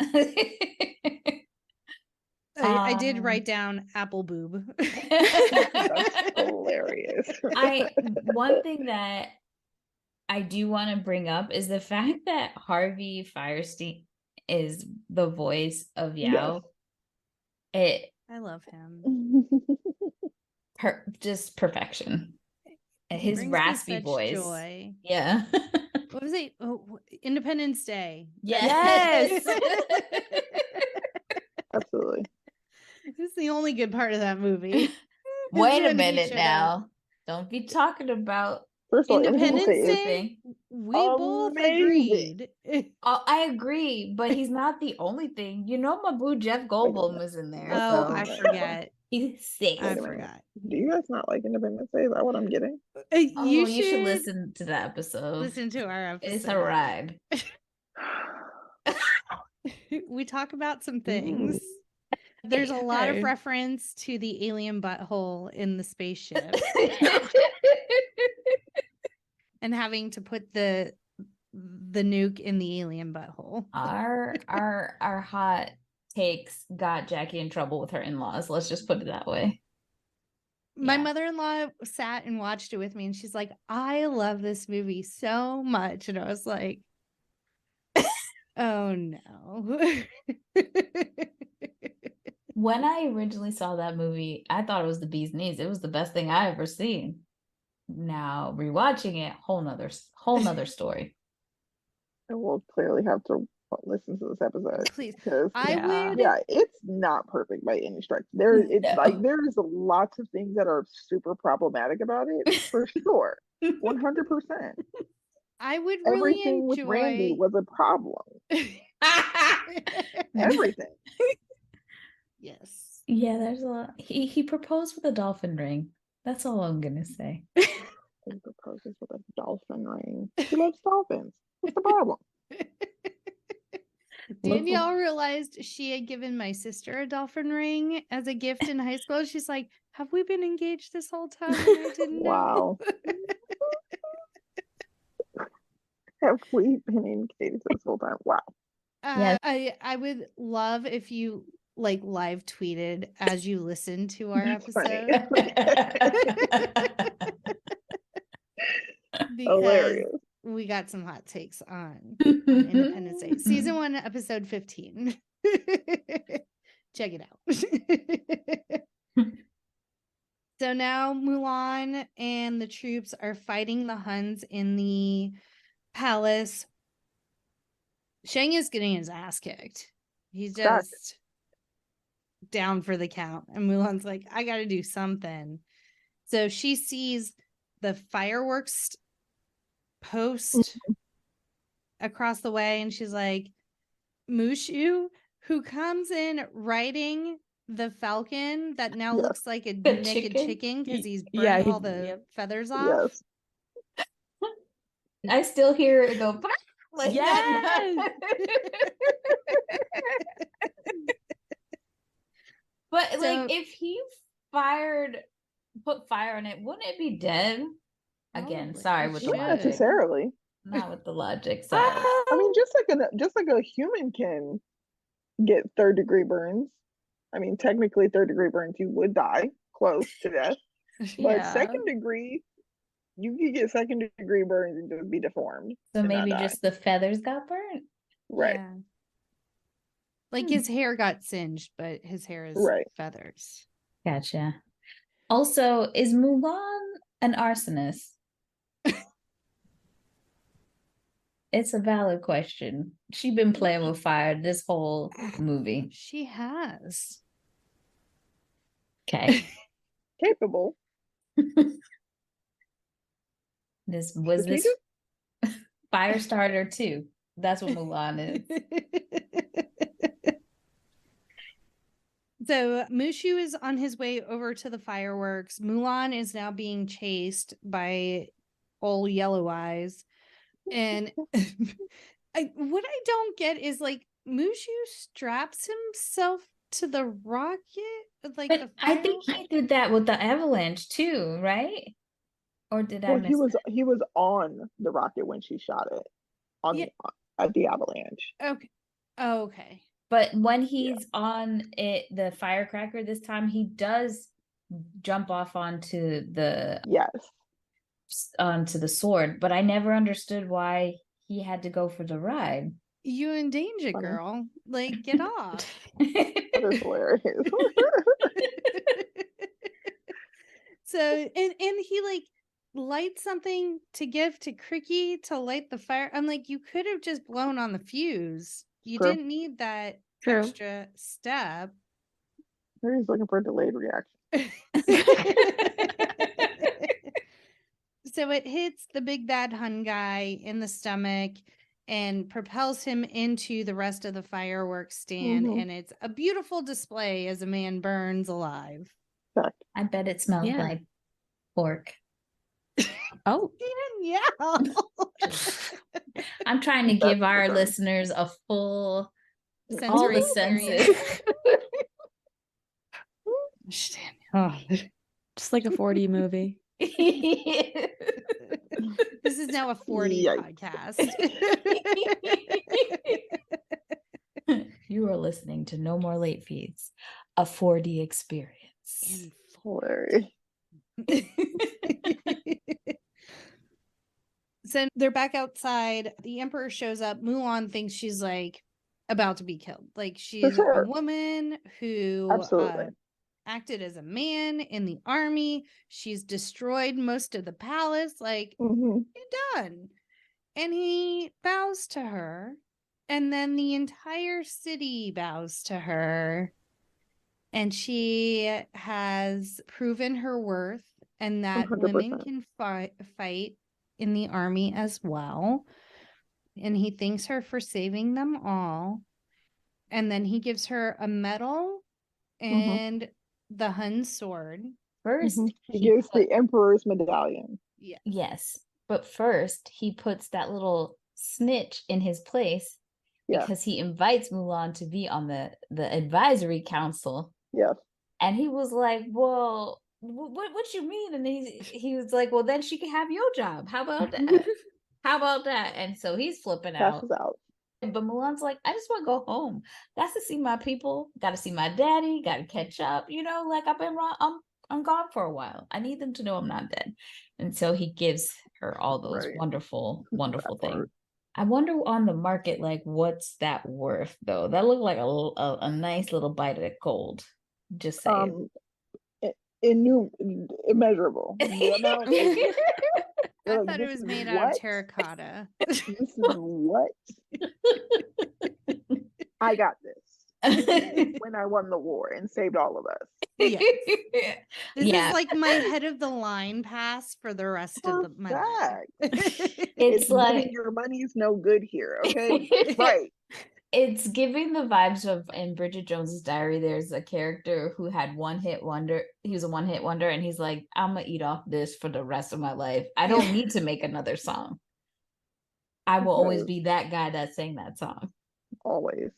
I did write down apple boob. That's hilarious. One thing that I do want to bring up is the fact that Harvey Fierstein is the voice of Yao. I love him. Just perfection. His raspy voice. Joy. Yeah. What was it? Oh, Independence Day. Yes. Absolutely. It's the only good part of that movie. Wait a minute now. Don't be talking about Independence Day. We both agreed. I agree, but he's not the only thing. You know, my boo Jeff Goldblum was in there. Oh, so. I forget. He's sick. I forgot. Do you guys not like Independence Day? Is that what I'm getting? You should listen to the episode. Listen to our episode. It's a ride. We talk about some things. There's a lot of reference to the alien butthole in the spaceship. And having to put the nuke in the alien butthole. Our hot takes got Jackie in trouble with her in-laws. Let's just put it that way. My mother-in-law sat and watched it with me, and she's like, I love this movie so much. And I was like, oh no. When I originally saw that movie, I thought it was the bee's knees. It was the best thing I ever seen. Now rewatching it, whole nother story. And we'll clearly have to listen to this episode. Please. It's not perfect by any stretch. There's lots of things that are super problematic about it, for sure. 100%. I would really Everything enjoy... with Randy was a problem. Everything. Yes. Yeah, there's a lot. He proposed with a dolphin ring. That's all I'm gonna say. He proposes with a dolphin ring. He loves dolphins. What's the problem? Danielle realized she had given my sister a dolphin ring as a gift in high school. She's like, have we been engaged this whole time? I didn't know. Have we been engaged this whole time? Wow. Yes. I would love if you like live tweeted as you listen to our episode. Hilarious. We got some hot takes on Independence Day. Season 1, episode 15. Check it out. So now Mulan and the troops are fighting the Huns in the palace. Shang is getting his ass kicked. He's Scott. just down for the count. And Mulan's like, I got to do something. So she sees the fireworks post across the way, and she's like, Mushu, who comes in riding the falcon that now looks like a naked chicken because he's burned all the feathers off. Yes. I still hear it go, like, yes. But like, if he put fire on it, wouldn't it be dead? Again, sorry with the Not logic. necessarily. Not with the logic. Sorry. I mean, just like a human can get 3rd-degree burns. I mean, technically 3rd-degree burns, you would die close to death. But 2nd degree, you could get 2nd-degree burns and just be deformed. So maybe just the feathers got burnt. Right. Yeah. Like his hair got singed, but his hair is feathers. Gotcha. Also, is Mulan an arsonist? It's a valid question. She's been playing with fire this whole movie. She has. Okay. Capable. This Firestarter too. That's what Mulan is. So Mushu is on his way over to the fireworks. Mulan is now being chased by old Yellow Eyes. And what I don't get is like Mushu straps himself to the rocket. Like, but I think he did that with the avalanche too, right? Or did I miss he was on the rocket when she shot it at the avalanche. Okay. Oh, okay. But when he's on it, the firecracker this time, he does jump off onto the onto the sword. But I never understood why he had to go for the ride. You in danger, girl. Like, get off. That is hilarious. So, and he like lights something to give to Cricky to light the fire. I'm like, you could have just blown on the fuse. You didn't need that extra step. Maybe he's looking for a delayed reaction. So it hits the big bad Hun guy in the stomach and propels him into the rest of the fireworks stand. And it's a beautiful display as a man burns alive. I bet it smells like pork. Oh, yeah. I'm trying to give our listeners a full sensory senses. Just like a 4D movie. This is now a 4D podcast. You are listening to No More Late Fees, a 4D experience. In Foray. So they're back outside. The Emperor shows up. Mulan thinks she's like about to be killed. Like she's a woman who acted as a man in the army. She's destroyed most of the palace. Like, you're done. And he bows to her. And then the entire city bows to her. And she has proven her worth and that 100%. women can fight in the army as well. And he thanks her for saving them all. And then he gives her a medal and the Hun sword. First, he gives the Emperor's medallion. Yes. But first, he puts that little snitch in his place because he invites Mulan to be on the advisory council. Yes. And he was like, well, what you mean? And he was like, well, then she can have your job. How about that? How about that? And so he's flipping out. But Mulan's like, I just want to go home. Got to see my people. Got to see my daddy. Got to catch up. You know, like I've been wrong. I'm gone for a while. I need them to know I'm not dead. And so he gives her all those wonderful, wonderful things. I wonder on the market, like, what's that worth, though? That looked like a nice little bite of gold. Just saying. Immeasurable. The They're I like, thought it this was is made out what? of terracotta. This is what? I got this. When I won the war and saved all of us. Yes. This Yeah. is like my head of the line pass for the rest of my life. It's like giving your money's no good here, okay? Right. It's giving the vibes of in Bridget Jones's Diary. There's a character who had one-hit wonder. He was a one-hit wonder, and he's like, I'm gonna eat off this for the rest of my life. I don't need to make another song. I will always be that guy that sang that song. Always.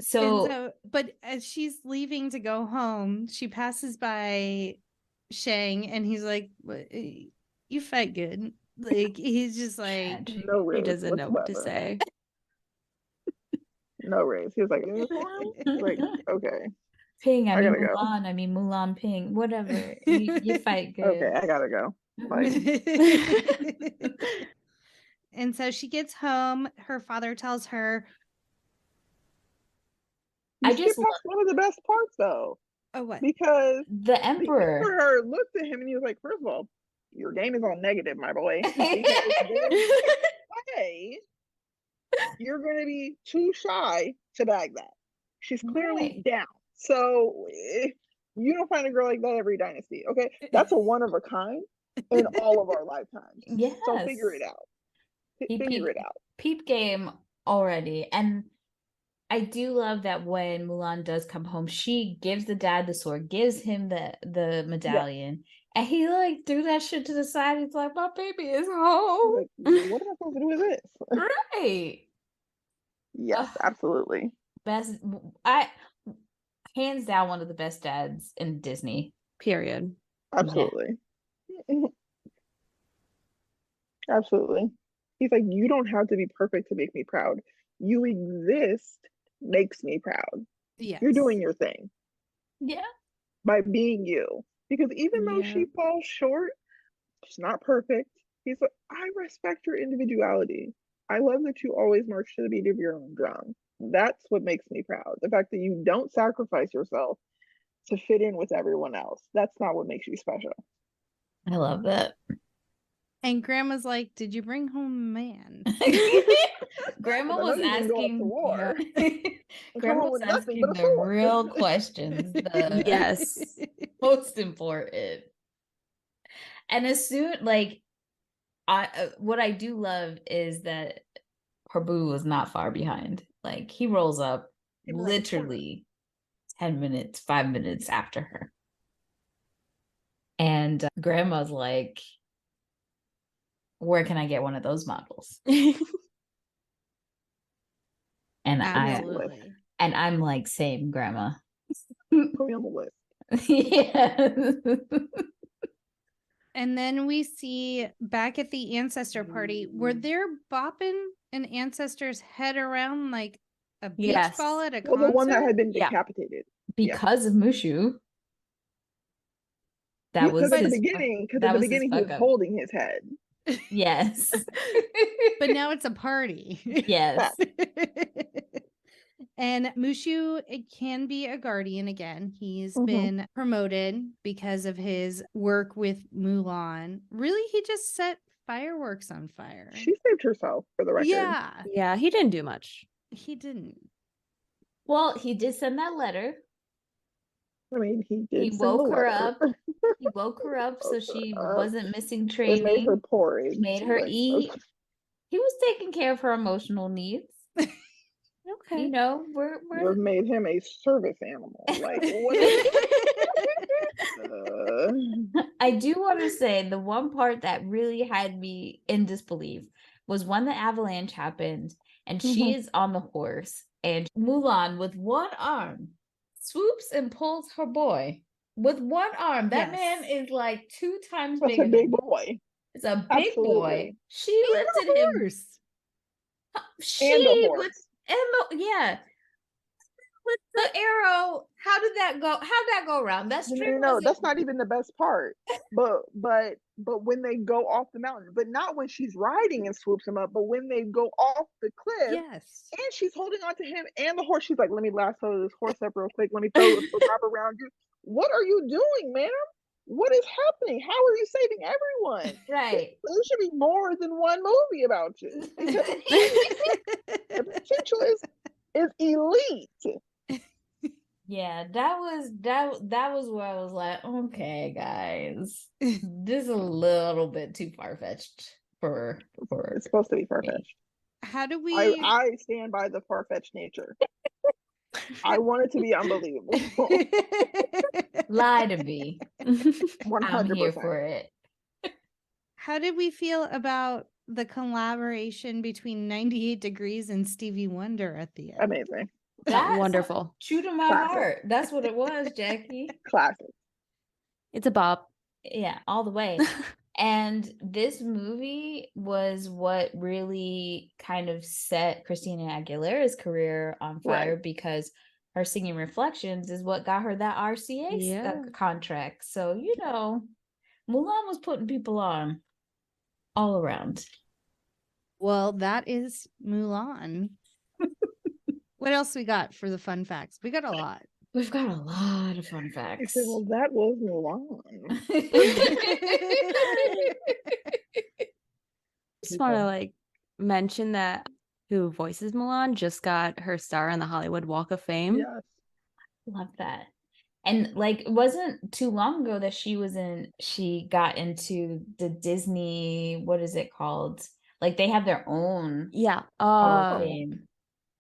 So, but as she's leaving to go home, she passes by Shang, and he's like, "You fight good." Like he's just like, no he race doesn't know what to whatsoever. say. No race. He was like, like, okay. Ping, I mean gotta go. Mulan, I mean Mulan Ping, whatever. You fight good. Okay, I gotta go. Like, and so she gets home. Her father tells her, I just that's one of the best parts though. "Oh, what?" the Because the emperor looked at him and he was like, first of all, your game is on negative, my boy. Because way you're going to be too shy to bag that. She's clearly down. So you don't find a girl like that every dynasty, okay? That's a one of a kind in all of our lifetimes. Yes. So figure it out. Figure it out. Peep game already. And I do love that when Mulan does come home, she gives the dad the sword, gives him the medallion, and he like threw that shit to the side. He's like, my baby is home. Like, what am I supposed to do with this? Right. Yes, absolutely. Best, hands down, one of the best dads in Disney. Period. Absolutely. Absolutely. He's like, you don't have to be perfect to make me proud. You exist makes me proud. Yes. You're doing your thing. Yeah. By being you. Because even though she falls short, she's not perfect. He's like, I respect your individuality. I love that you always march to the beat of your own drum. That's what makes me proud. The fact that you don't sacrifice yourself to fit in with everyone else. That's not what makes you special. I love that. And Grandma's like, did you bring home a man? Grandma was asking war. Grandma was asking the real questions. Yes. Most important. And as soon, like, what I do love is that her boo was not far behind. Like, he rolls up literally 10 minutes, 5 minutes after her. And Grandma's like, where can I get one of those models? And Absolutely. I'm like, same, Grandma. Put me on the list. Yeah. And then we see back at the ancestor party where they're bopping an ancestor's head around like a beach ball at a concert. The one that had been decapitated. Because of Mushu. That was at the beginning. Because at the beginning he was holding his head. Yes. But now it's a party. Yes. And Mushu, it can be a guardian again. He's been promoted because of his work with Mulan. Really, he just set fireworks on fire. She saved herself, for the record. Yeah, he didn't do much. He didn't. Well, he did send that letter. I mean, he did. He woke her up. He woke her up so she wasn't missing training. It made her porridge. Made her eat. Okay. He was taking care of her emotional needs. Okay. You know, we've made him a service animal. Like, what? I do want to say the one part that really had me in disbelief was when the avalanche happened and she is on the horse and Mulan with one arm swoops and pulls her boy with one arm. That man is like 2 times bigger. That's a big boy. It's a big boy. She lifted him. She with with the arrow. How did that go? How'd that go around? That's no, that's not even the best part. But when they go off the mountain, but not when she's riding and swoops him up, but when they go off the cliff, and she's holding on to him and the horse. She's like, let me lasso this horse up real quick. Let me throw a wrap around you. What are you doing, ma'am? what is happening? How are you saving everyone? Right. There should be more than one movie about you. Because the potential is elite. Yeah, that was where I was like, okay, guys, this is a little bit too far-fetched for It's supposed to be far-fetched. How do we I stand by the far-fetched nature. I want it to be unbelievable. lie to me. 100%. I'm here for it. How did we feel about the collaboration between 98 Degrees and Stevie Wonder at the end? Amazing. That's Wonderful. True to my Classic. heart. That's what it was, Jackie. Classic. It's a bop. Yeah, all the way. And this movie was what really kind of set Christina Aguilera's career on fire, because her singing Reflections is what got her that RCA contract. So, Mulan was putting people on all around. Well, that is Mulan. What else we got for the fun facts? We got a lot. We've got a lot of fun I facts. said, well, that was Mulan. Just want to mention that who voices Mulan just got her star on the Hollywood Walk of Fame. Yes. Love that. And it wasn't too long ago that she got into the Disney, what is it called? They have their own Yeah. Hall of Fame.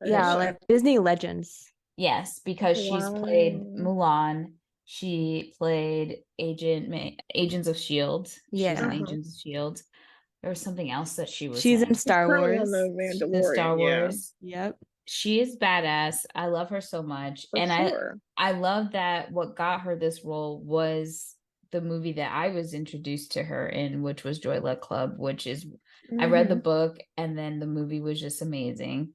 Yeah, Disney Legends. Yes, because she's played Mulan. She played Agents of S.H.I.E.L.D. Yeah. She's in Agents of S.H.I.E.L.D. There was something else that she was She's in Star Currently Wars. on the Mandalorian, Star Wars. Yep. She is badass. I love her so much. For and sure. I love that what got her this role was the movie that I was introduced to her in, which was Joy Luck Club, which is I read the book and then the movie was just amazing.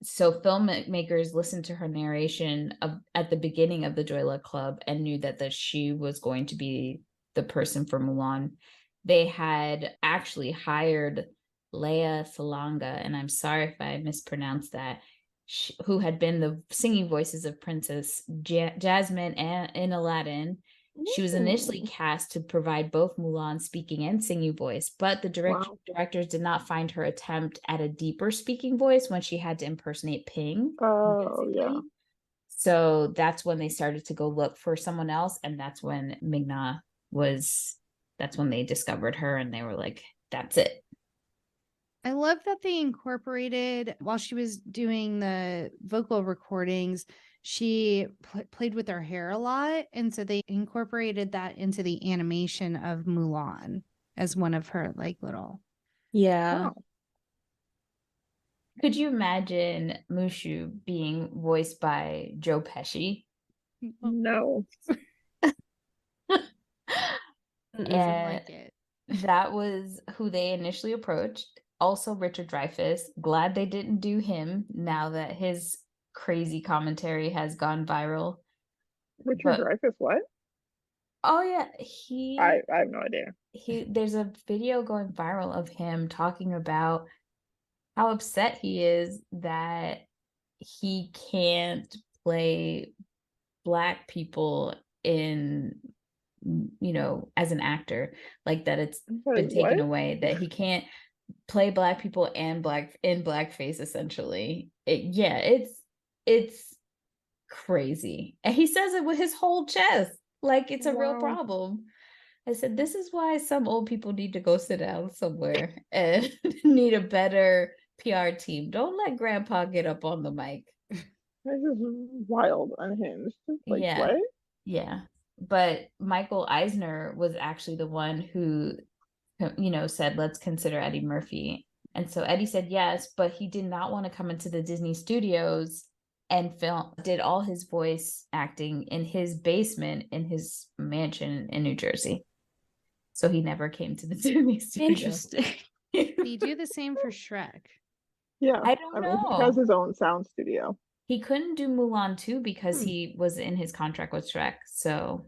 So filmmakers listened to her narration at the beginning of the Joy Luck Club and knew that she was going to be the person for Mulan. They had actually hired Lea Salonga, and I'm sorry if I mispronounced that, who had been the singing voices of Princess Jasmine in Aladdin. She was initially cast to provide both Mulan's speaking and singing voice, but the directors did not find her attempt at a deeper speaking voice when she had to impersonate Ping. Oh, yeah. So that's when they started to go look for someone else, and that's when Ming-Na that's when they discovered her, and they were like, that's it. I love that they incorporated, while she was doing the vocal recordings, she played with her hair a lot. And so they incorporated that into the animation of Mulan as one of her little. Yeah. Oh. Could you imagine Mushu being voiced by Joe Pesci? No. And that was who they initially approached. Also, Richard Dreyfuss. Glad they didn't do him now that his crazy commentary has gone viral. Richard Dreyfuss, what? Oh yeah, I have no idea. There's a video going viral of him talking about how upset he is that he can't play Black people in, as an actor, that it's been taken away, that he can't play Black people and blackface, essentially. It's crazy, and he says it with his whole chest, it's a real problem. I said, this is why some old people need to go sit down somewhere and need a better PR team. Don't let grandpa get up on the mic. This is wild, unhinged. What? Yeah. But Michael Eisner was actually the one who, said, let's consider Eddie Murphy. And so Eddie said yes, but he did not want to come into the Disney studios and did all his voice acting in his basement in his mansion in New Jersey. So he never came to the Disney studio. Interesting. Did he do the same for Shrek? Yeah. I don't know. He has his own sound studio. He couldn't do Mulan 2 because he was in his contract with Shrek. So,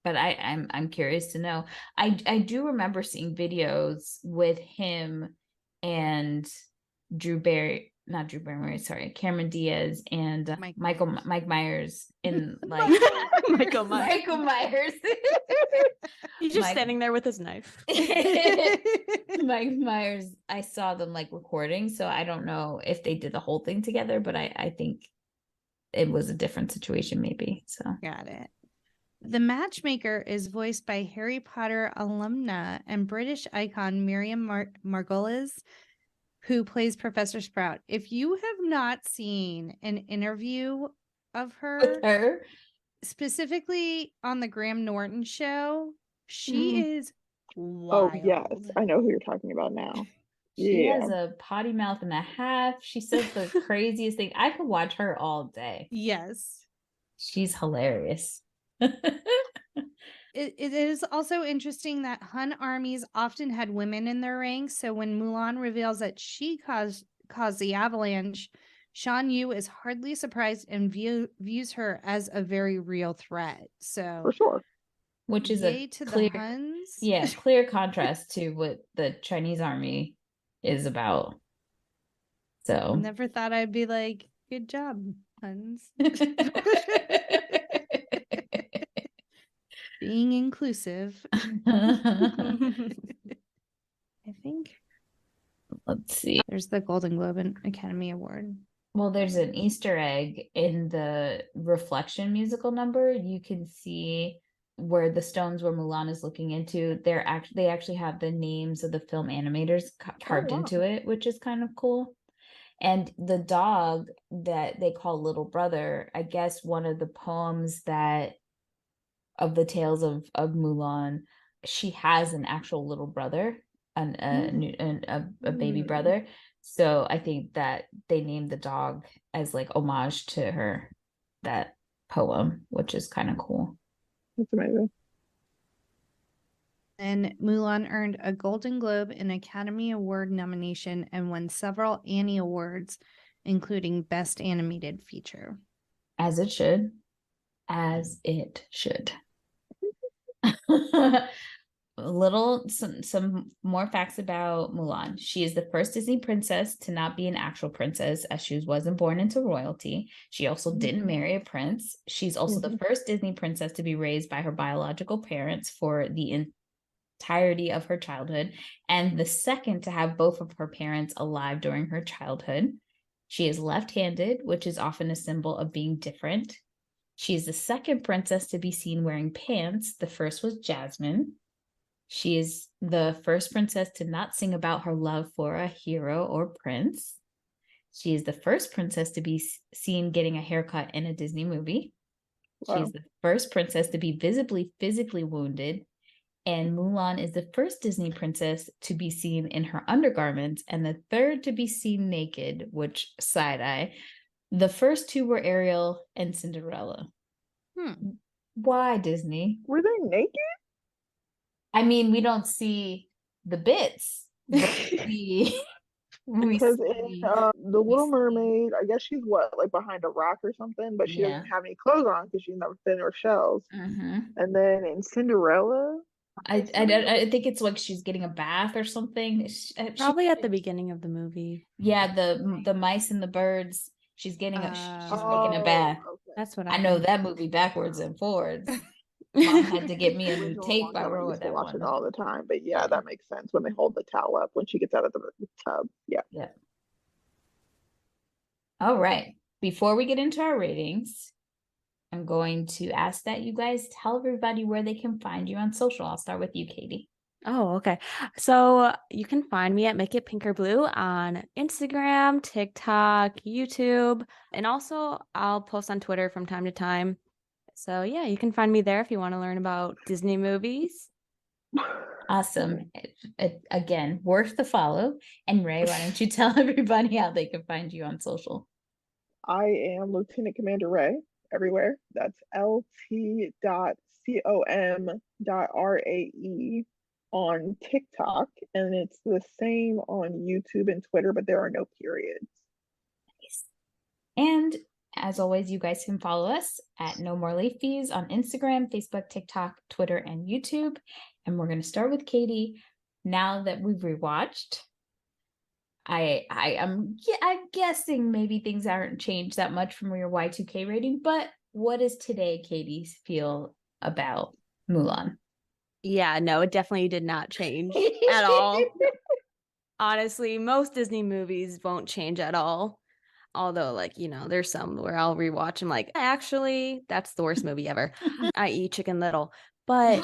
but I'm curious to know. I do remember seeing videos with him and Cameron Diaz and Mike Myers in Michael Myers. Michael Myers. He's just standing there with his knife. Mike Myers, I saw them like recording, so I don't know if they did the whole thing together, but I think it was a different situation maybe. So got it. The matchmaker is voiced by Harry Potter alumna and British icon Miriam Margolyes, who plays Professor Sprout. If you have not seen an interview of with her, specifically on the Graham Norton show, she is Oh, wild. yes. I know who you're talking about now. she Yeah. has a potty mouth and a half. She says the craziest thing. I could watch her all day. Yes. She's hilarious. It is also interesting that Han armies often had women in their ranks. So when Mulan reveals that she caused the avalanche, Shan Yu is hardly surprised and views her as a very real threat. So For sure. Which is yay a to clear, the Huns. yeah, clear contrast to what the Chinese army is about. So Never thought I'd be like, good job, Huns. Being inclusive. I think let's see. there's the Golden Globe and Academy Award. Well, there's an Easter egg in the Reflection musical number. You can see where the stones where Mulan is looking into, they actually have the names of the film animators carved wow. into it, which is kind of cool. And the dog that they call Little Brother, I guess one of the poems that of the tales of Mulan, she has an actual little brother, a baby brother. So I think that they named the dog as like homage to her, that poem, which is kind of cool. That's amazing. And Mulan earned a Golden Globe and Academy Award nomination and won several Annie Awards, including Best Animated Feature. As it should. As it should. Some more facts about Mulan. She is the first Disney princess to not be an actual princess, as she wasn't born into royalty. She also didn't marry a prince. She's also the first Disney princess to be raised by her biological parents for the entirety of her childhood, and the second to have both of her parents alive during her childhood. She is left-handed, which is often a symbol of being different. She is the second princess to be seen wearing pants. The first was Jasmine. She is the first princess to not sing about her love for a hero or prince. She is the first princess to be seen getting a haircut in a Disney movie. Wow. She is the first princess to be visibly physically wounded. And Mulan is the first Disney princess to be seen in her undergarments and the third to be seen naked, which side-eye. The first two were Ariel and Cinderella. Why, Disney? Were they naked? I mean, we don't see the bits. Because in The Little Mermaid, I guess she's like behind a rock or something, but she doesn't have any clothes on because she's never been in her shells. And then in Cinderella, I think it's like she's getting a bath or something. Probably at the beginning of the movie. Yeah, the mice and the birds. She's getting she's taking a bath. Okay. That's what I know that movie backwards and forwards. Mom had to get me a new tape. I wrote that watch it all the time, but yeah, that makes sense when they hold the towel up when she gets out of the tub. Yeah. All right. Before we get into our ratings, I'm going to ask that you guys tell everybody where they can find you on social. I'll start with you, Katie. Oh, okay. So you can find me at Make It Pink or Blue on Instagram, TikTok, YouTube, and also I'll post on Twitter from time to time. So yeah, you can find me there if you want to learn about Disney movies. Awesome. Again, worth the follow. And Rae, why don't you tell everybody how they can find you on social? I am Lieutenant Commander Rae everywhere. That's lt.com.rae on TikTok, and it's the same on YouTube and Twitter, but there are no periods. Nice. And as always, you guys can follow us at No More Late Fees on Instagram, Facebook, TikTok, Twitter, and YouTube. And we're going to start with Katie. Now that we've rewatched, I'm guessing maybe things aren't changed that much from your Y2K rating, but what does today Katie feel about Mulan? Yeah, no, it definitely did not change at all. Honestly, most Disney movies won't change at all. Although, like, you know, there's some where I'll rewatch and like, actually, that's the worst movie ever, i.e. Chicken Little. But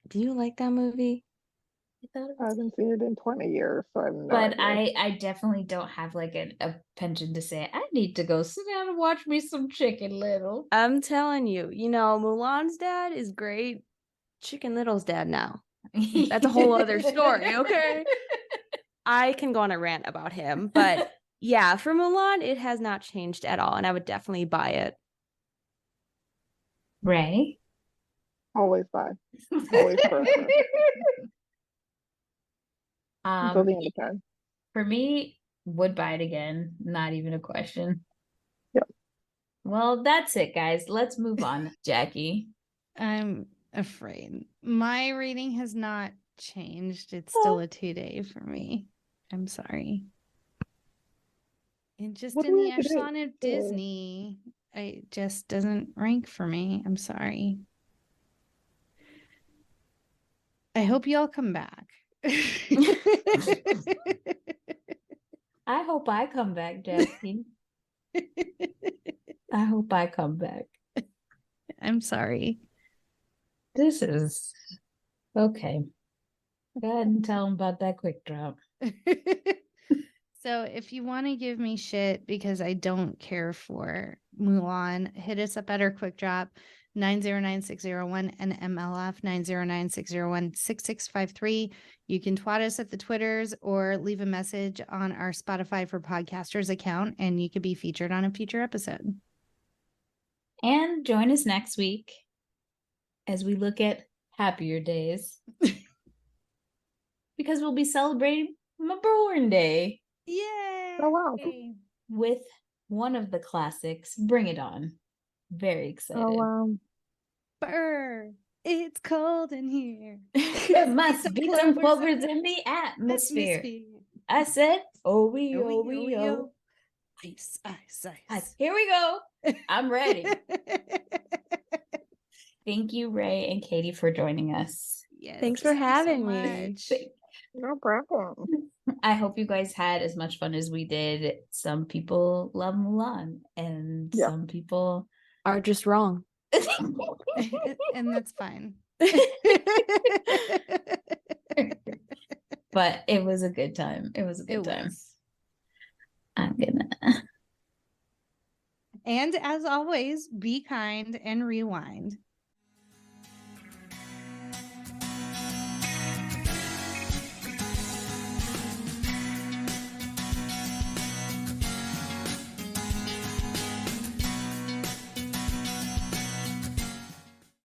do you like that movie? I haven't seen it in 20 years, so I have no But idea. I definitely don't have like a penchant to say, I need to go sit down and watch me some Chicken Little. I'm telling you, you know, Mulan's dad is great. Chicken Little's dad now. That's a whole other story, okay? I can go on a rant about him, but yeah, for Mulan, it has not changed at all, and I would definitely buy it. Rae? Always buy. Always prefer. Until the end of time. For me, would buy it again. Not even a question. Yep. Well, that's it, guys. Let's move on. Jackie. I'm afraid my rating has not changed. It's still a 2-day for me. I'm sorry. And just What in do we the have to do? echelon of Disney, it just doesn't rank for me. I'm sorry. I hope y'all come back. I hope I come back, Jackie. I hope I come back. I'm sorry. This is okay. Go ahead and tell them about that quick drop. So if you want to give me shit because I don't care for Mulan, hit us up at our quick drop 909601 and MLF 9096016653. You can twat us at the Twitters or leave a message on our Spotify for Podcasters account, and you could be featured on a future episode. And join us next week as we look at happier days. Because we'll be celebrating my born day. Yay! Oh, wow. With one of the classics, Bring It On. Very excited. Oh, wow. Brr, it's cold in here. There must be some plovers in the atmosphere. I said, oh, we, oh, we, oh. Ice, ice, ice. Here we go. I'm ready. Thank you, Rae and Katie, for joining us. Yes, Thanks for having me. No problem. I hope you guys had as much fun as we did. Some people love Mulan, and some people are just wrong. And that's fine. But it was a good time. It was a good time. I'm gonna. And as always, be kind and rewind.